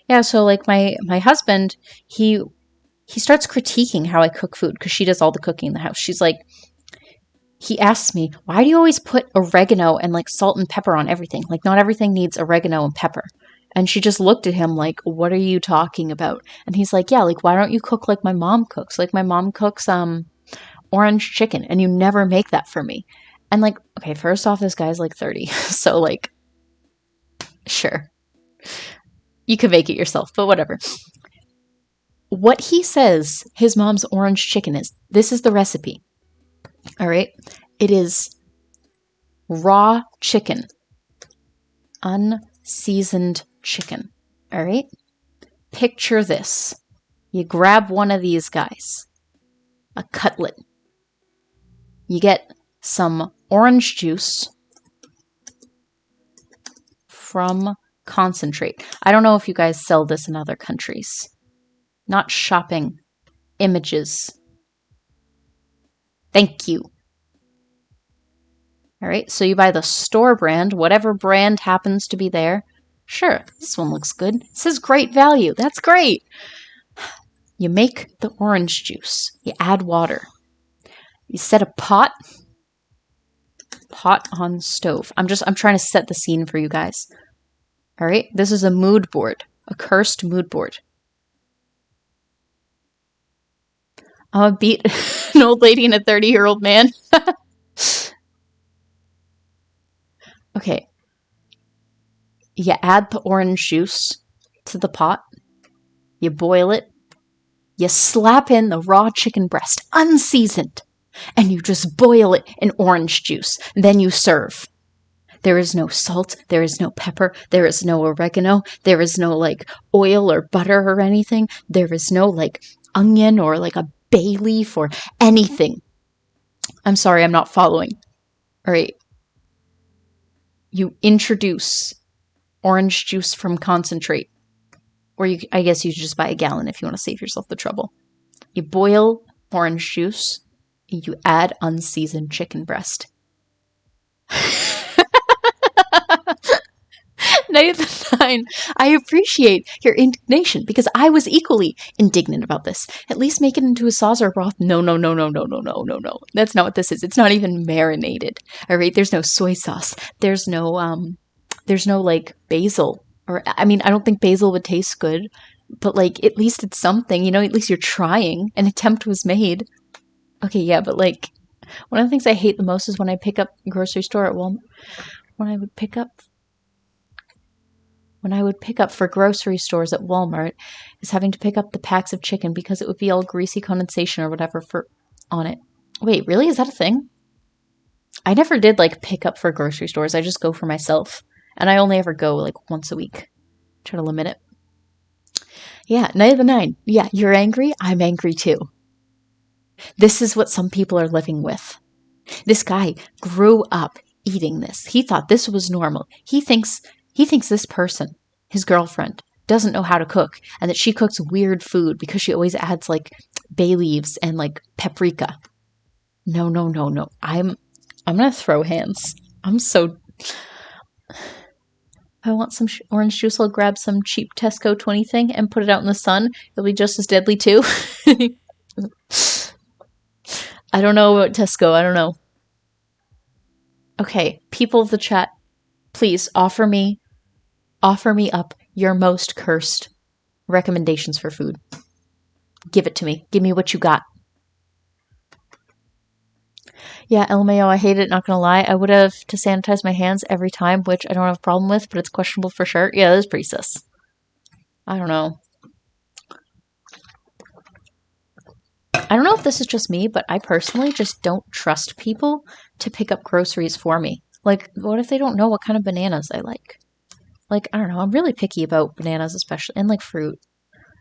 yeah, so like my husband, he starts critiquing how I cook food because she does all the cooking in the house. She's like, he asks me, why do you always put oregano and like salt and pepper on everything? Like, not everything needs oregano and pepper. And she just looked at him like, what are you talking about? And he's like, yeah, like, why don't you cook like my mom cooks? Like, my mom cooks orange chicken, and you never make that for me. And like, okay, first off, this guy's like 30. So like, sure. You can make it yourself, but whatever. What he says his mom's orange chicken is, this is the recipe. All right. It is raw chicken. Unseasoned chicken. All right. Picture this. You grab one of these guys. A cutlet. You get some orange juice from concentrate. I don't know if you guys sell this in other countries. Not shopping. Images. Thank you. All right, so you buy the store brand, whatever brand happens to be there. Sure, this one looks good. It says great value. That's great. You make the orange juice. You add water. You set a pot Pot on stove. I'm trying to set the scene for you guys. All right, this is a mood board, a cursed mood board. I'm gonna beat an old lady and a 30-year-old man. Okay. You add the orange juice to the pot. You boil it. You slap in the raw chicken breast, unseasoned, and you just boil it in orange juice. Then you serve. There is no salt, there is no pepper, there is no oregano, there is no like oil or butter or anything. There is no like onion or like a bay leaf or anything. I'm sorry, I'm not following. All right. You introduce orange juice from concentrate. Or I guess you should just buy a gallon if you want to save yourself the trouble. You boil orange juice. And you add unseasoned chicken breast. Nathan 9, I appreciate your indignation because I was equally indignant about this. At least make it into a sauce or broth. No. That's not what this is. It's not even marinated. All right, there's no soy sauce. There's no like basil. Or I mean, I don't think basil would taste good, but like at least it's something, you know, at least you're trying. An attempt was made. Okay, yeah, but like one of the things I hate the most is when I pick up grocery store at Walmart. When I would pick up for grocery stores at Walmart is having to pick up the packs of chicken because it would be all greasy condensation or whatever on it. Wait, really? Is that a thing? I never did like pick up for grocery stores. I just go for myself. And I only ever go like once a week. Try to limit it. Yeah, Night of the Nine. Yeah, you're angry. I'm angry too. This is what some people are living with. This guy grew up eating this. He thought this was normal. He thinks this person, his girlfriend, doesn't know how to cook and that she cooks weird food because she always adds like bay leaves and like paprika. No. I'm going to throw hands. I'm so... I want some orange juice. I'll grab some cheap Tesco 20 thing and put it out in the sun. It'll be just as deadly too. I don't know about Tesco. I don't know. Okay, people of the chat, please offer me up your most cursed recommendations for food. Give it to me. Give me what you got. Yeah, LMAO, I hate it, not gonna lie. I would have to sanitize my hands every time, which I don't have a problem with, but it's questionable for sure. Yeah, that is pretty sus. I don't know. I don't know if this is just me, but I personally just don't trust people to pick up groceries for me. Like, what if they don't know what kind of bananas I like? Like, I don't know. I'm really picky about bananas, especially, and like fruit.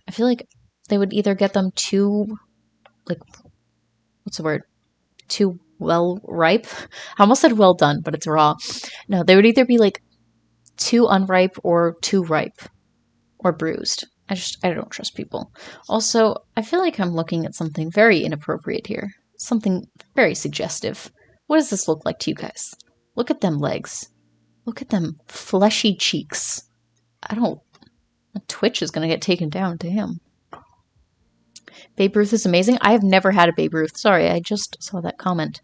I feel like they would either get them too, like, what's the word? Too well ripe. I almost said well done, but it's raw. No, they would either be like too unripe or too ripe or bruised. I don't trust people. Also, I feel like I'm looking at something very inappropriate here. Something very suggestive. What does this look like to you guys? Look at them legs. Look at them fleshy cheeks. Twitch is going to get taken down. Damn. Babe Ruth is amazing. I have never had a Babe Ruth. Sorry, I just saw that comment.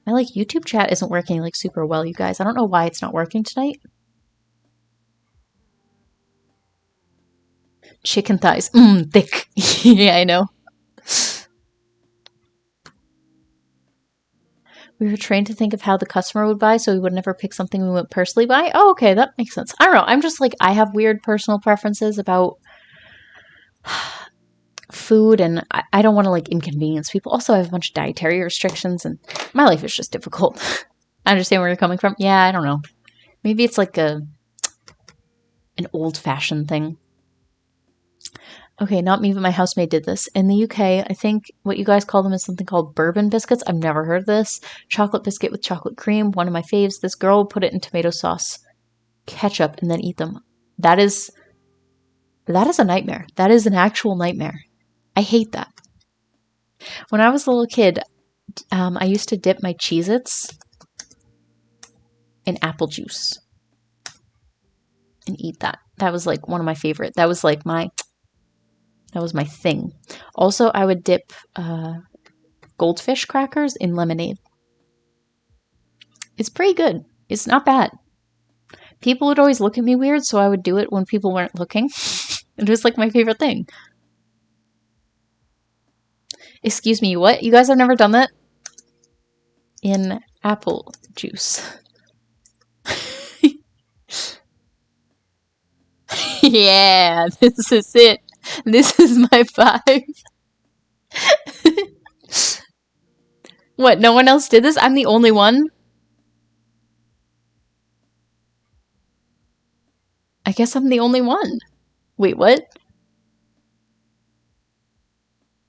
My like YouTube chat isn't working like super well, you guys. I don't know why it's not working tonight. Chicken thighs. Thick. Yeah, I know. We were trained to think of how the customer would buy, so we would never pick something we would personally buy. Oh, okay, that makes sense. I don't know. I'm just like, I have weird personal preferences about food, and I don't want to like inconvenience people. Also, I have a bunch of dietary restrictions, and my life is just difficult. I understand where you're coming from. Yeah, I don't know. Maybe it's like an old-fashioned thing. Okay, not me, but my housemate did this. In the UK, I think what you guys call them is something called bourbon biscuits. I've never heard of this. Chocolate biscuit with chocolate cream, one of my faves. This girl would put it in tomato sauce, ketchup, and then eat them. That is a nightmare. That is an actual nightmare. I hate that. When I was a little kid, I used to dip my Cheez-Its in apple juice and eat that. That was like one of my favorite. That was my thing. Also, I would dip goldfish crackers in lemonade. It's pretty good. It's not bad. People would always look at me weird, so I would do it when people weren't looking. It was like my favorite thing. Excuse me, what? You guys have never done that? In apple juice. Yeah, this is it. This is my vibe. What, no one else did this? I'm the only one? I guess I'm the only one. Wait, what?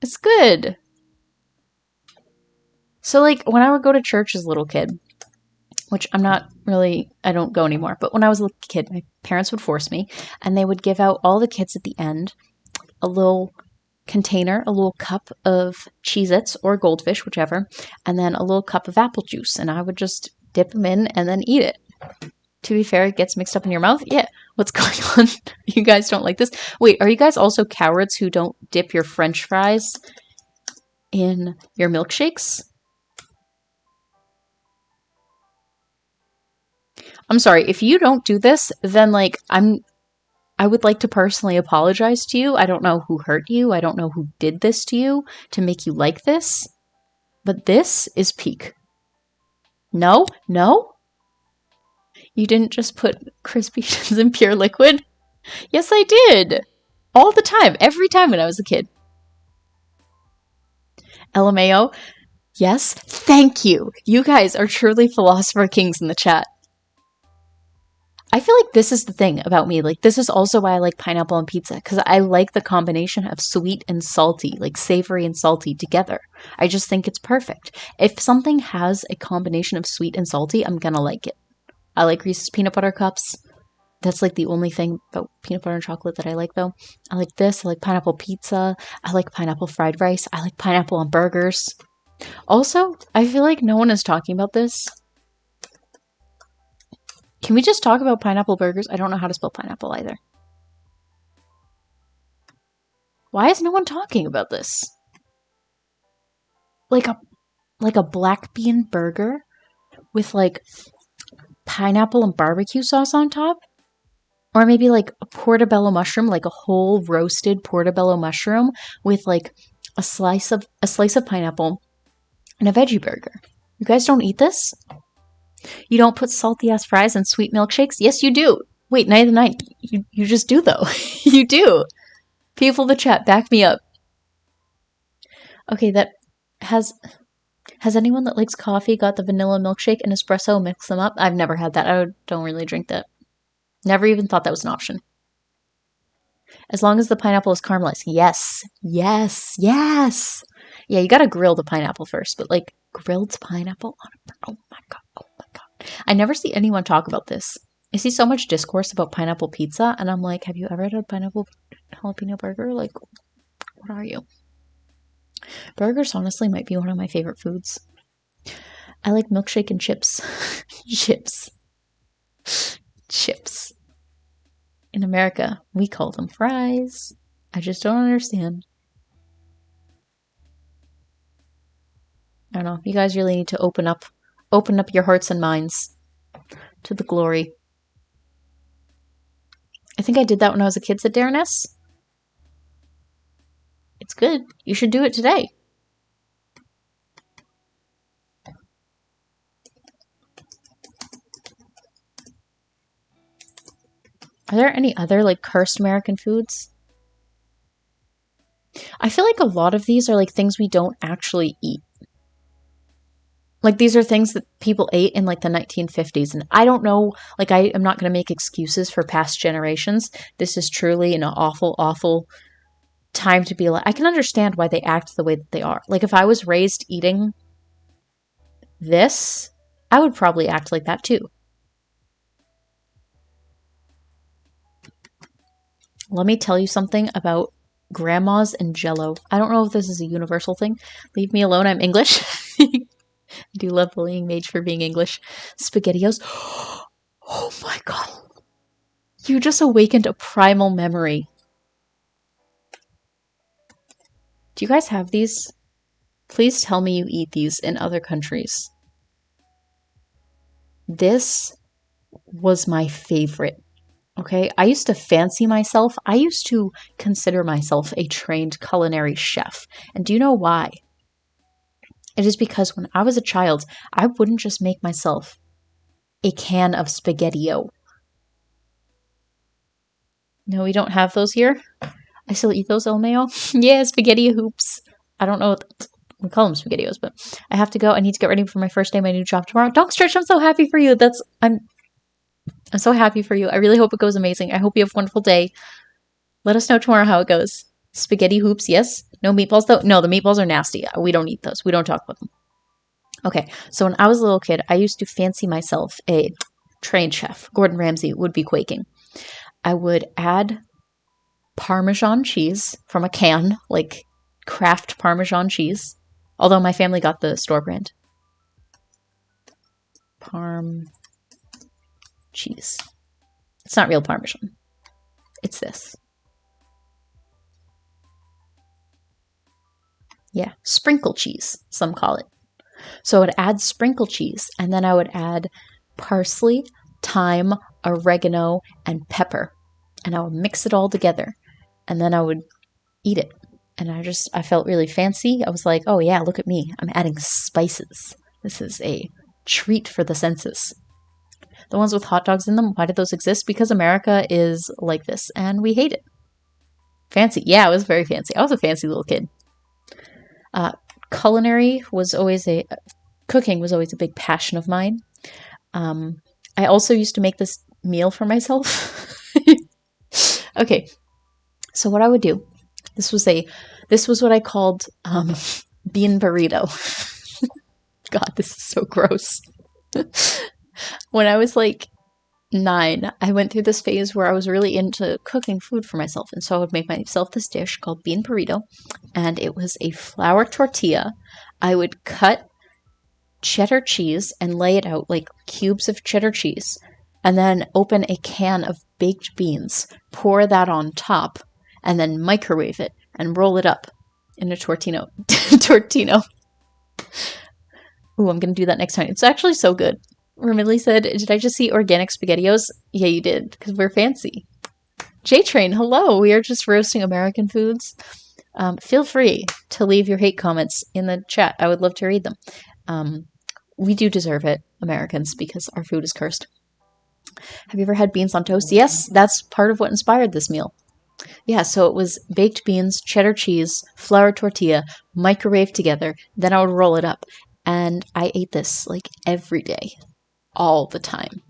It's good. So, like, when I would go to church as a little kid, which I don't go anymore, but when I was a little kid, my parents would force me, and they would give out all the kids at the end a little container, a little cup of Cheez-Its or Goldfish, whichever, and then a little cup of apple juice, and I would just dip them in and then eat it. To be fair, it gets mixed up in your mouth. Yeah, what's going on? You guys don't like this? Wait, are you guys also cowards who don't dip your French fries in your milkshakes? I'm sorry, if you don't do this, then like I would like to personally apologize to you. I don't know who hurt you. I don't know who did this to you to make you like this. But this is peak. No? No? You didn't just put crispy chips in pure liquid? Yes, I did. All the time. Every time when I was a kid. LMAO? Yes? Thank you. You guys are truly philosopher kings in the chat. I feel like this is the thing about me. Like, this is also why I like pineapple on pizza, because I like the combination of sweet and salty, like savory and salty together. I just think it's perfect. If something has a combination of sweet and salty, I'm gonna like it. I like Reese's peanut butter cups. That's like the only thing about peanut butter and chocolate that I like, though. I like this. I like pineapple pizza. I like pineapple fried rice. I like pineapple on burgers. Also, I feel like no one is talking about this. Can we just talk about pineapple burgers? I don't know how to spell pineapple either. Why is no one talking about this? Like a black bean burger with like pineapple and barbecue sauce on top? Or maybe like a portobello mushroom, like a whole roasted portobello mushroom with like a slice of pineapple and a veggie burger. You guys don't eat this? You don't put salty ass fries in sweet milkshakes? Yes, you do. Wait, night of the night. You just do though. You do. People in the chat, back me up. Okay, that has anyone that likes coffee got the vanilla milkshake and espresso, mix them up? I've never had that. I don't really drink that. Never even thought that was an option. As long as the pineapple is caramelized. Yes. Yes. Yes. Yeah, you gotta grill the pineapple first, but like grilled pineapple on a... Oh my god. Oh my god. I never see anyone talk about this. I see so much discourse about pineapple pizza, and I'm like, have you ever had a pineapple jalapeno burger? Like, what are you? Burgers honestly might be one of my favorite foods. I like milkshake and chips. Chips. Chips. In America, we call them fries. I just don't understand. I don't know. You guys really need to open up your hearts and minds to the glory. I think I did that when I was a kid, said Darren S. It's good. You should do it today. Are there any other, like, cursed American foods? I feel like a lot of these are, like, things we don't actually eat. Like, these are things that people ate in, like, the 1950s. And I don't know, like, I am not going to make excuses for past generations. This is truly an awful, awful time to be alive. I can understand why they act the way that they are. Like, if I was raised eating this, I would probably act like that, too. Let me tell you something about grandmas and Jell-O. I don't know if this is a universal thing. Leave me alone, I'm English. I do love bullying Mage for being English. SpaghettiOs. Oh my god. You just awakened a primal memory. Do you guys have these? Please tell me you eat these in other countries. This was my favorite. Okay, I used to fancy myself. I used to consider myself a trained culinary chef. And do you know why? It is because when I was a child, I wouldn't just make myself a can of spaghetti-o. No, we don't have those here. I still eat those, LMAO. Yeah, spaghetti hoops. I don't know what we call them spaghettios, but I have to go. I need to get ready for my first day, my new job tomorrow. Dog Stretch, I'm so happy for you. I'm so happy for you. I really hope it goes amazing. I hope you have a wonderful day. Let us know tomorrow how it goes. Spaghetti hoops, yes. No meatballs, though? No, the meatballs are nasty. We don't eat those. We don't talk about them. Okay, so when I was a little kid, I used to fancy myself a trained chef. Gordon Ramsay would be quaking. I would add Parmesan cheese from a can, like Kraft Parmesan cheese. Although my family got the store brand. Parm cheese. It's not real Parmesan. It's this. Yeah, sprinkle cheese, some call it. So I would add sprinkle cheese, and then I would add parsley, thyme, oregano, and pepper. And I would mix it all together. And then I would eat it. And I felt really fancy. I was like, oh yeah, look at me. I'm adding spices. This is a treat for the senses. The ones with hot dogs in them, why did those exist? Because America is like this, and we hate it. Fancy. Yeah, it was very fancy. I was a fancy little kid. Cooking was always a big passion of mine. I also used to make this meal for myself. Okay, so what I would do, this was what I called bean burrito. God, this is so gross. When I was like 9, I went through this phase where I was really into cooking food for myself. And so I would make myself this dish called bean burrito. And it was a flour tortilla. I would cut cheddar cheese and lay it out like cubes of cheddar cheese. And then open a can of baked beans, pour that on top, and then microwave it and roll it up in a tortino. Tortino. Ooh, I'm going to do that next time. It's actually so good. Remilly said, did I just see organic SpaghettiOs? Yeah, you did, because we're fancy. J-Train, hello. We are just roasting American foods. Feel free to leave your hate comments in the chat. I would love to read them. We do deserve it, Americans, because our food is cursed. Have you ever had beans on toast? Yes, that's part of what inspired this meal. Yeah, so it was baked beans, cheddar cheese, flour tortilla, microwaved together. Then I would roll it up. And I ate this like every day. All the time.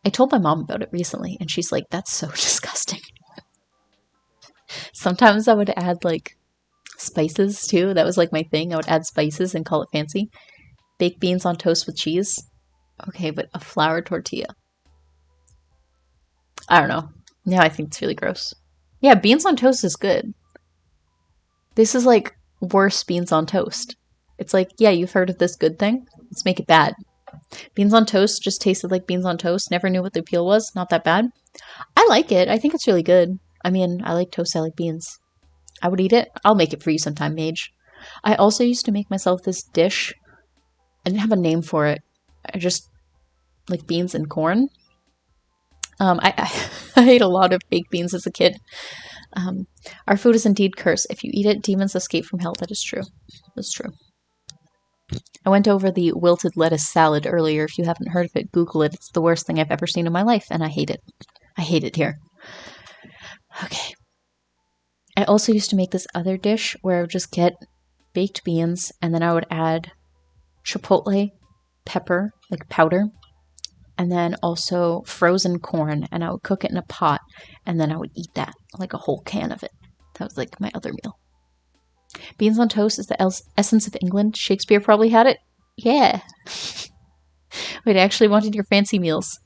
I told my mom about it recently, and she's like, that's so disgusting. Sometimes I would add like spices too. That was like my thing. I would add spices and call it fancy. Baked beans on toast with cheese. Okay, but a flour tortilla. I don't know. Now I think it's really gross. Yeah, beans on toast is good. This is like worse beans on toast. It's like, yeah, you've heard of this good thing? Let's make it bad. Beans on toast just tasted like beans on toast. Never knew what the appeal was. Not that bad. I like it. I think it's really good. I mean, I like toast. I like beans. I would eat it. I'll make it for you sometime, Mage. I also used to make myself this dish. I didn't have a name for it. I just like beans and corn. I ate a lot of baked beans as a kid. Our food is indeed cursed. If you eat it, demons escape from hell. That is true. That's true. I went over the wilted lettuce salad earlier. If you haven't heard of it, Google it. It's the worst thing I've ever seen in my life, and I hate it. I hate it here. Okay. I also used to make this other dish where I would just get baked beans, and then I would add chipotle pepper, like powder, and then also frozen corn, and I would cook it in a pot, and then I would eat that, like a whole can of it. That was like my other meal. Beans on toast is the essence of England. Shakespeare probably had it. Yeah. Wait, I actually wanted your fancy meals.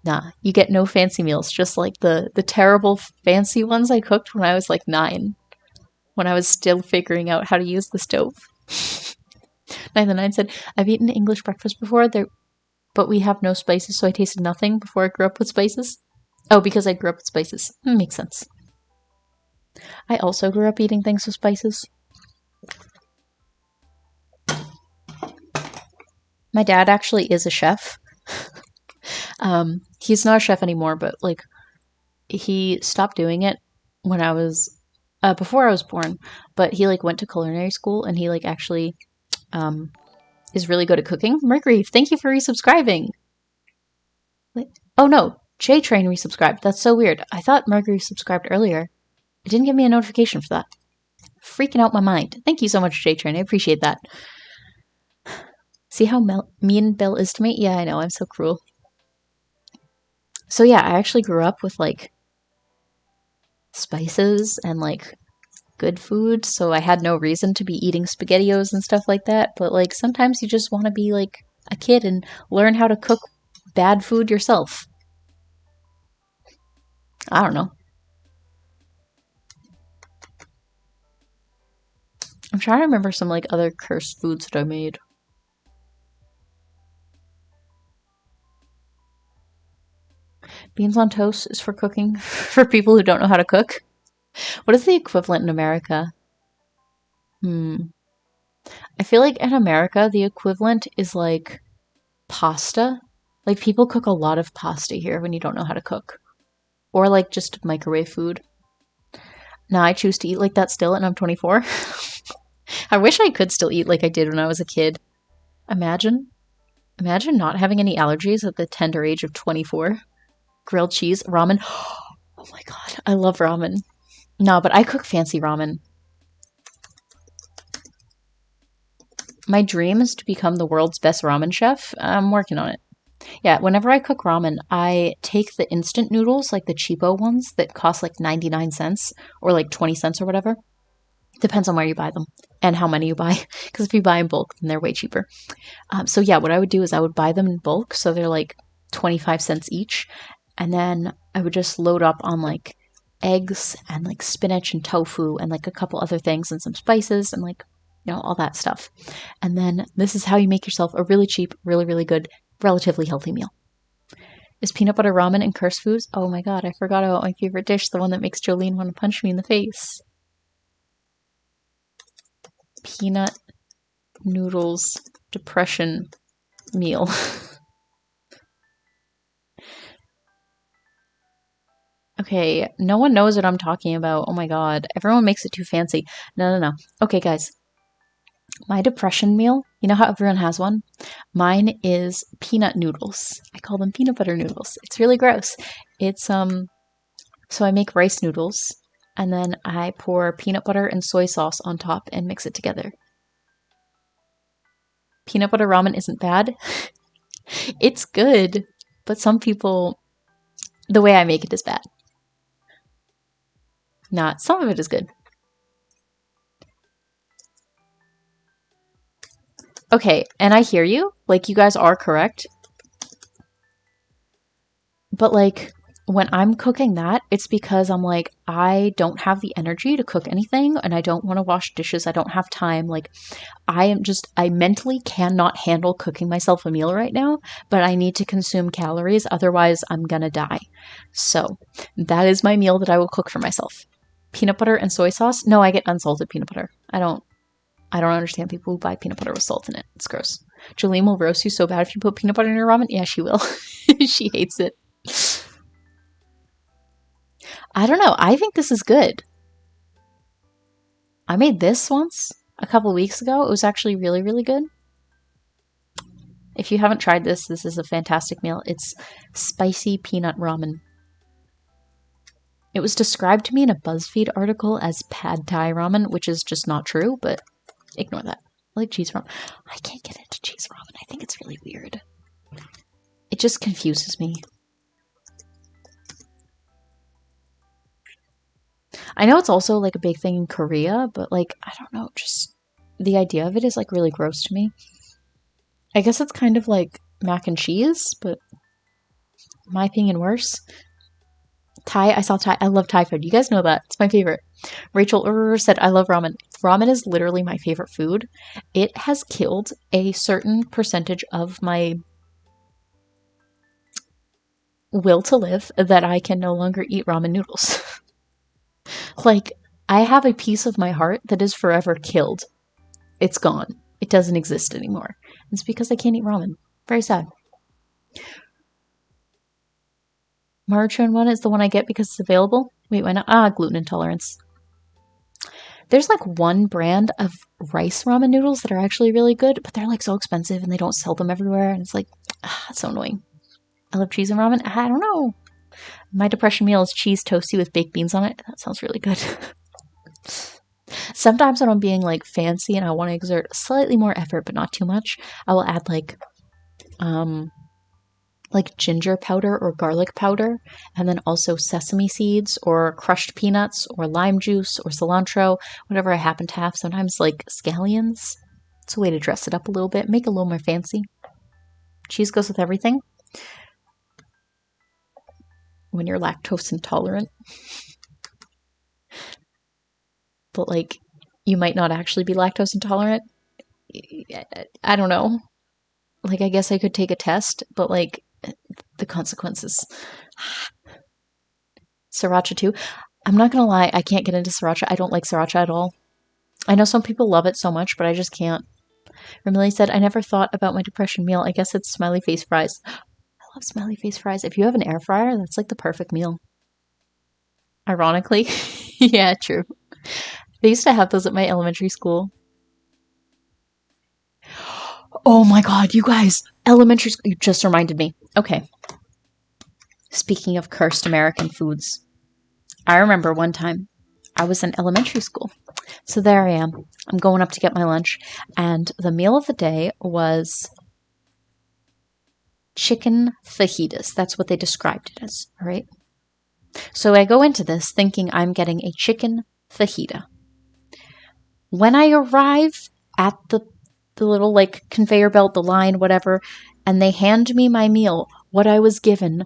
Nah, you get no fancy meals. Just like the terrible fancy ones I cooked when I was like 9. When I was still figuring out how to use the stove. 9 said, I've eaten English breakfast before, but we have no spices, so I tasted nothing before I grew up with spices. Oh, because I grew up with spices. Makes sense. I also grew up eating things with spices. My dad actually is a chef. He's not a chef anymore, but like he stopped doing it when I was before I was born. But he like went to culinary school and he like actually is really good at cooking. Mercury, thank you for resubscribing. Wait, oh no, J Train resubscribed. That's so weird. I thought Mercury subscribed earlier. It didn't give me a notification for that. Freaking out my mind. Thank you so much, J Train. I appreciate that. See how mean Bill is to me? Yeah, I know. I'm so cruel. So yeah, I actually grew up with like spices and like good food, so I had no reason to be eating SpaghettiOs and stuff like that. But like sometimes you just want to be like a kid and learn how to cook bad food yourself. I don't know. I'm trying to remember some like other cursed foods that I made. Beans on toast is for cooking for people who don't know how to cook. What is the equivalent in America? I feel like in America the equivalent is like pasta. Like people cook a lot of pasta here when you don't know how to cook. Or like just microwave food. Now I choose to eat like that still and I'm 24. I wish I could still eat like I did when I was a kid. Imagine not having any allergies at the tender age of 24. Grilled cheese, ramen. Oh my god, I love ramen. No, but I cook fancy ramen. My dream is to become the world's best ramen chef. I'm working on it. Yeah, whenever I cook ramen, I take the instant noodles, like the cheapo ones that cost like 99 cents or like 20 cents or whatever. Depends on where you buy them and how many you buy. Because if you buy in bulk, then they're way cheaper. So yeah, what I would do is I would buy them in bulk. So they're like 25 cents each. And then I would just load up on like eggs and like spinach and tofu and like a couple other things and some spices and like, you know, all that stuff. And then this is how you make yourself a really cheap, really, really good, relatively healthy meal. Is peanut butter ramen and cursed foods? Oh my god, I forgot about my favorite dish, the one that makes Jolene want to punch me in the face. Peanut noodles depression meal. Okay, no one knows what I'm talking about. Oh my god, everyone makes it too fancy. No. Okay, guys. My depression meal, you know how everyone has one? Mine is peanut noodles. I call them peanut butter noodles. It's really gross. It's so I make rice noodles and then I pour peanut butter and soy sauce on top and mix it together. Peanut butter ramen isn't bad. It's good, but some people, the way I make it is bad. Not some of it is good. Okay, and I hear you. Like, you guys are correct. But, like, when I'm cooking that, it's because I'm like, I don't have the energy to cook anything, and I don't want to wash dishes. I don't have time. Like, I mentally cannot handle cooking myself a meal right now, but I need to consume calories. Otherwise, I'm gonna die. So, that is my meal that I will cook for myself. Peanut butter and soy sauce? No, I get unsalted peanut butter. I don't understand people who buy peanut butter with salt in it. It's gross. Jolene will roast you so bad if you put peanut butter in your ramen. Yeah, she will. She hates it. I don't know. I think this is good. I made this once a couple weeks ago. It was actually really, really good. If you haven't tried this, this is a fantastic meal. It's spicy peanut ramen. It was described to me in a BuzzFeed article as pad thai ramen, which is just not true, but ignore that. I like cheese ramen. I can't get into cheese ramen. I think it's really weird. It just confuses me. I know it's also like a big thing in Korea, but like, I don't know, just the idea of it is like really gross to me. I guess it's kind of like mac and cheese, but in my opinion, worse. Thai, I saw Thai. I love Thai food. You guys know that. It's my favorite. Rachel said, I love ramen. Ramen is literally my favorite food. It has killed a certain percentage of my will to live that I can no longer eat ramen noodles. Like, I have a piece of my heart that is forever killed. It's gone. It doesn't exist anymore. It's because I can't eat ramen. Very sad. Maruchan one is the one I get because it's available. Wait, why not? Ah, gluten intolerance. There's like one brand of rice ramen noodles that are actually really good, but they're like so expensive and they don't sell them everywhere. And it's like, it's so annoying. I love cheese and ramen. I don't know. My depression meal is cheese toasty with baked beans on it. That sounds really good. Sometimes when I'm being like fancy and I want to exert slightly more effort, but not too much, I will add like ginger powder or garlic powder, and then also sesame seeds or crushed peanuts or lime juice or cilantro, whatever I happen to have. Sometimes like scallions. It's a way to dress it up a little bit, make it a little more fancy. Cheese goes with everything. When you're lactose intolerant. But like, you might not actually be lactose intolerant. I don't know. Like, I guess I could take a test, but like, the consequences. Sriracha too. I'm not gonna lie, I can't get into sriracha. I don't like sriracha at all. I know some people love it so much, but I just can't. Remily said, I never thought about my depression meal. I guess it's smiley face fries. I love smiley face fries. If you have an air fryer, that's like the perfect meal. Ironically. Yeah, true. They used to have those at my elementary school. Oh my god, you guys! Elementary school. You just reminded me. Okay. Speaking of cursed American foods, I remember one time I was in elementary school. So there I am. I'm going up to get my lunch, and the meal of the day was chicken fajitas. That's what they described it as, all right? So I go into this thinking I'm getting a chicken fajita. When I arrive at the little like conveyor belt, the line, whatever, and they hand me my meal, what I was given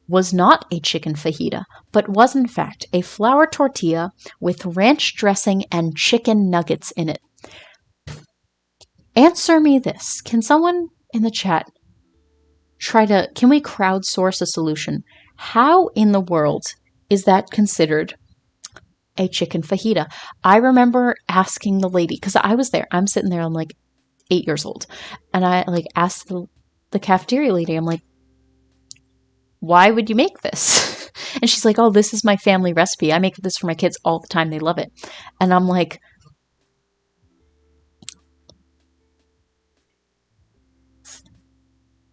was not a chicken fajita, but was in fact a flour tortilla with ranch dressing and chicken nuggets in it. Answer me this. Can someone in the chat can we crowdsource a solution? How in the world is that considered a chicken fajita? I remember asking the lady, because I was there, I'm sitting there, I'm like 8 years old, and I like asked the cafeteria lady, I'm like, why would you make this? And she's like, oh, this is my family recipe. I make this for my kids all the time. They love it. And I'm like,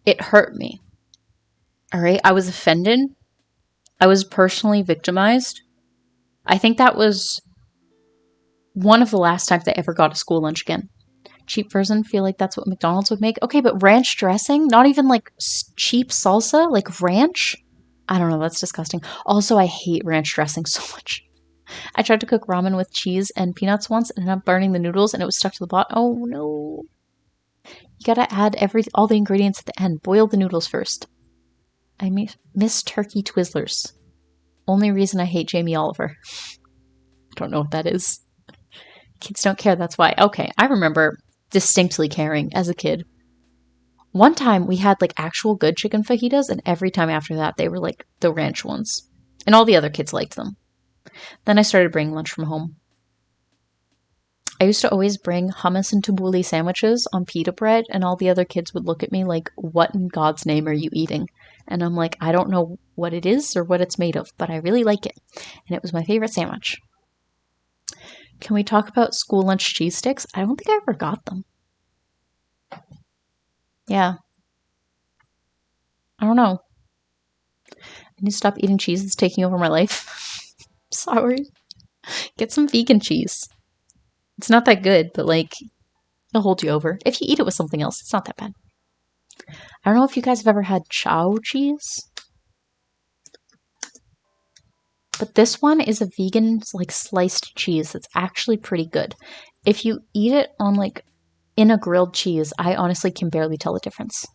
it hurt me. All right. I was offended. I was personally victimized. I think that was one of the last times I ever got a school lunch again. Cheap version, feel like that's what McDonald's would make. Okay, but ranch dressing? Not even like cheap salsa? Like ranch? I don't know, that's disgusting. Also, I hate ranch dressing so much. I tried to cook ramen with cheese and peanuts once and ended up burning the noodles and it was stuck to the bottom. Oh no. You gotta add all the ingredients at the end. Boil the noodles first. I miss turkey Twizzlers. Only reason I hate Jamie Oliver. I don't know what that is. Kids don't care, that's why. Okay, I remember distinctly caring as a kid. One time we had like actual good chicken fajitas, and every time after that they were like the ranch ones. And all the other kids liked them. Then I started bringing lunch from home. I used to always bring hummus and tabbouleh sandwiches on pita bread, and all the other kids would look at me like, what in God's name are you eating? And I'm like, I don't know what it is or what it's made of, but I really like it. And it was my favorite sandwich. Can we talk about school lunch cheese sticks? I don't think I ever got them. Yeah. I don't know. I need to stop eating cheese. It's taking over my life. Sorry. Get some vegan cheese. It's not that good, but like, it'll hold you over. If you eat it with something else, it's not that bad. I don't know if you guys have ever had chow cheese. But this one is a vegan, like, sliced cheese that's actually pretty good. If you eat it on, like, in a grilled cheese, I honestly can barely tell the difference.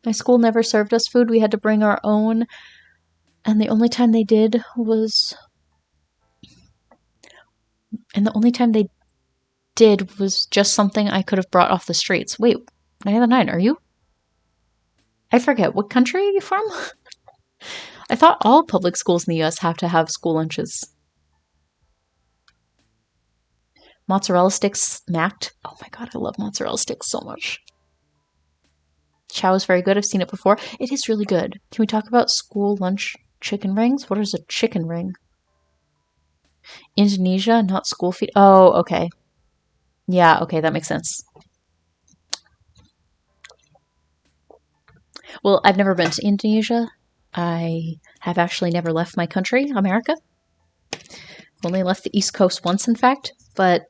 My school never served us food. We had to bring our own. And the only time they did was just something I could have brought off the streets. Wait, Night of the Nine, are you? I forget, what country are you from? I thought all public schools in the US have to have school lunches. Mozzarella sticks smacked. Oh my god, I love mozzarella sticks so much. Chow is very good. I've seen it before. It is really good. Can we talk about school lunch chicken rings? What is a chicken ring? Indonesia, not school feed. Oh, okay. Yeah, okay, that makes sense. Well, I've never been to Indonesia. I have actually never left my country, America. Only left the East Coast once, in fact. But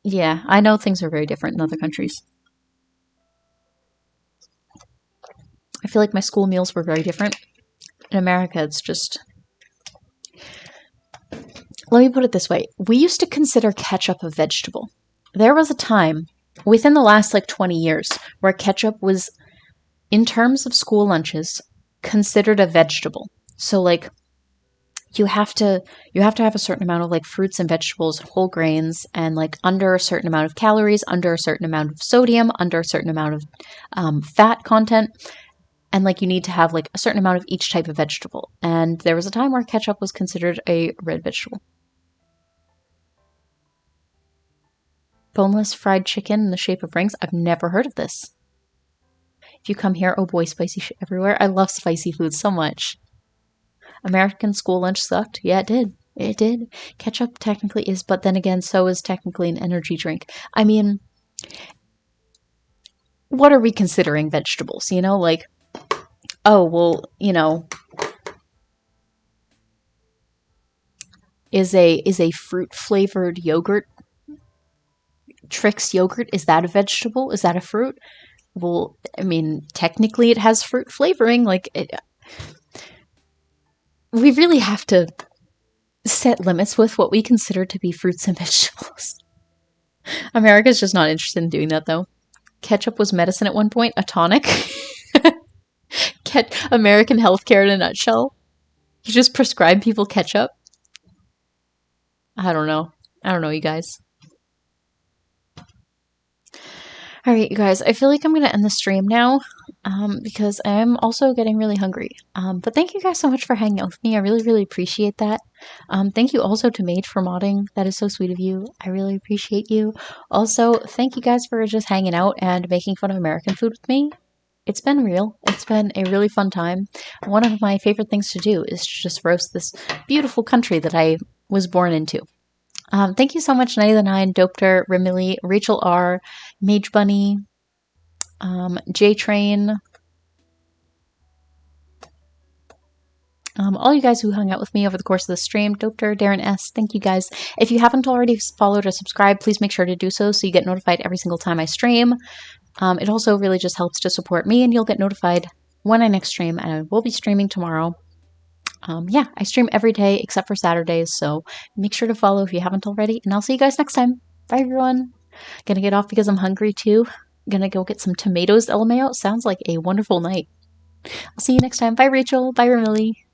yeah, I know things are very different in other countries. I feel like my school meals were very different. In America, it's just. Let me put it this way. We used to consider ketchup a vegetable. There was a time within the last 20 years where ketchup was, in terms of school lunches, considered a vegetable. So you have to have a certain amount of fruits and vegetables, whole grains, and under a certain amount of calories, under a certain amount of sodium, under a certain amount of fat content, and you need to have a certain amount of each type of vegetable. And there was a time where ketchup was considered a red vegetable. Boneless fried chicken in the shape of rings. I've never heard of this. If you come here, oh boy, spicy shit everywhere. I love spicy food so much. American school lunch sucked. Yeah, it did. It did. Ketchup technically is, but then again, so is technically an energy drink. I mean, what are we considering vegetables? Oh, well, is a fruit flavored yogurt, Trix yogurt, is that a vegetable? Is that a fruit? Well, I mean, technically it has fruit flavoring. We really have to set limits with what we consider to be fruits and vegetables. America's just not interested in doing that, though. Ketchup was medicine at one point, a tonic. American healthcare in a nutshell. You just prescribe people ketchup. I don't know, you guys. Alright, you guys, I feel like I'm going to end the stream now because I am also getting really hungry. But thank you guys so much for hanging out with me. I really, really appreciate that. Thank you also to Mage for modding. That is so sweet of you. I really appreciate you. Also, thank you guys for just hanging out and making fun of American food with me. It's been real. It's been a really fun time. One of my favorite things to do is to just roast this beautiful country that I was born into. Thank you so much, Night of the Nine, Dopter, Remily, Rachel R, Mage Bunny, J-Train, all you guys who hung out with me over the course of the stream, Dopter, Darren S, thank you guys. If you haven't already followed or subscribed, please make sure to do so you get notified every single time I stream. It also really just helps to support me, and you'll get notified when I next stream, and I will be streaming tomorrow. Yeah, I stream every day except for Saturdays, so make sure to follow if you haven't already, and I'll see you guys next time. Bye, everyone. Gonna get off because I'm hungry, too. Gonna go get some tomatoes, LMAO. Sounds like a wonderful night. I'll see you next time. Bye, Rachel. Bye, Remily.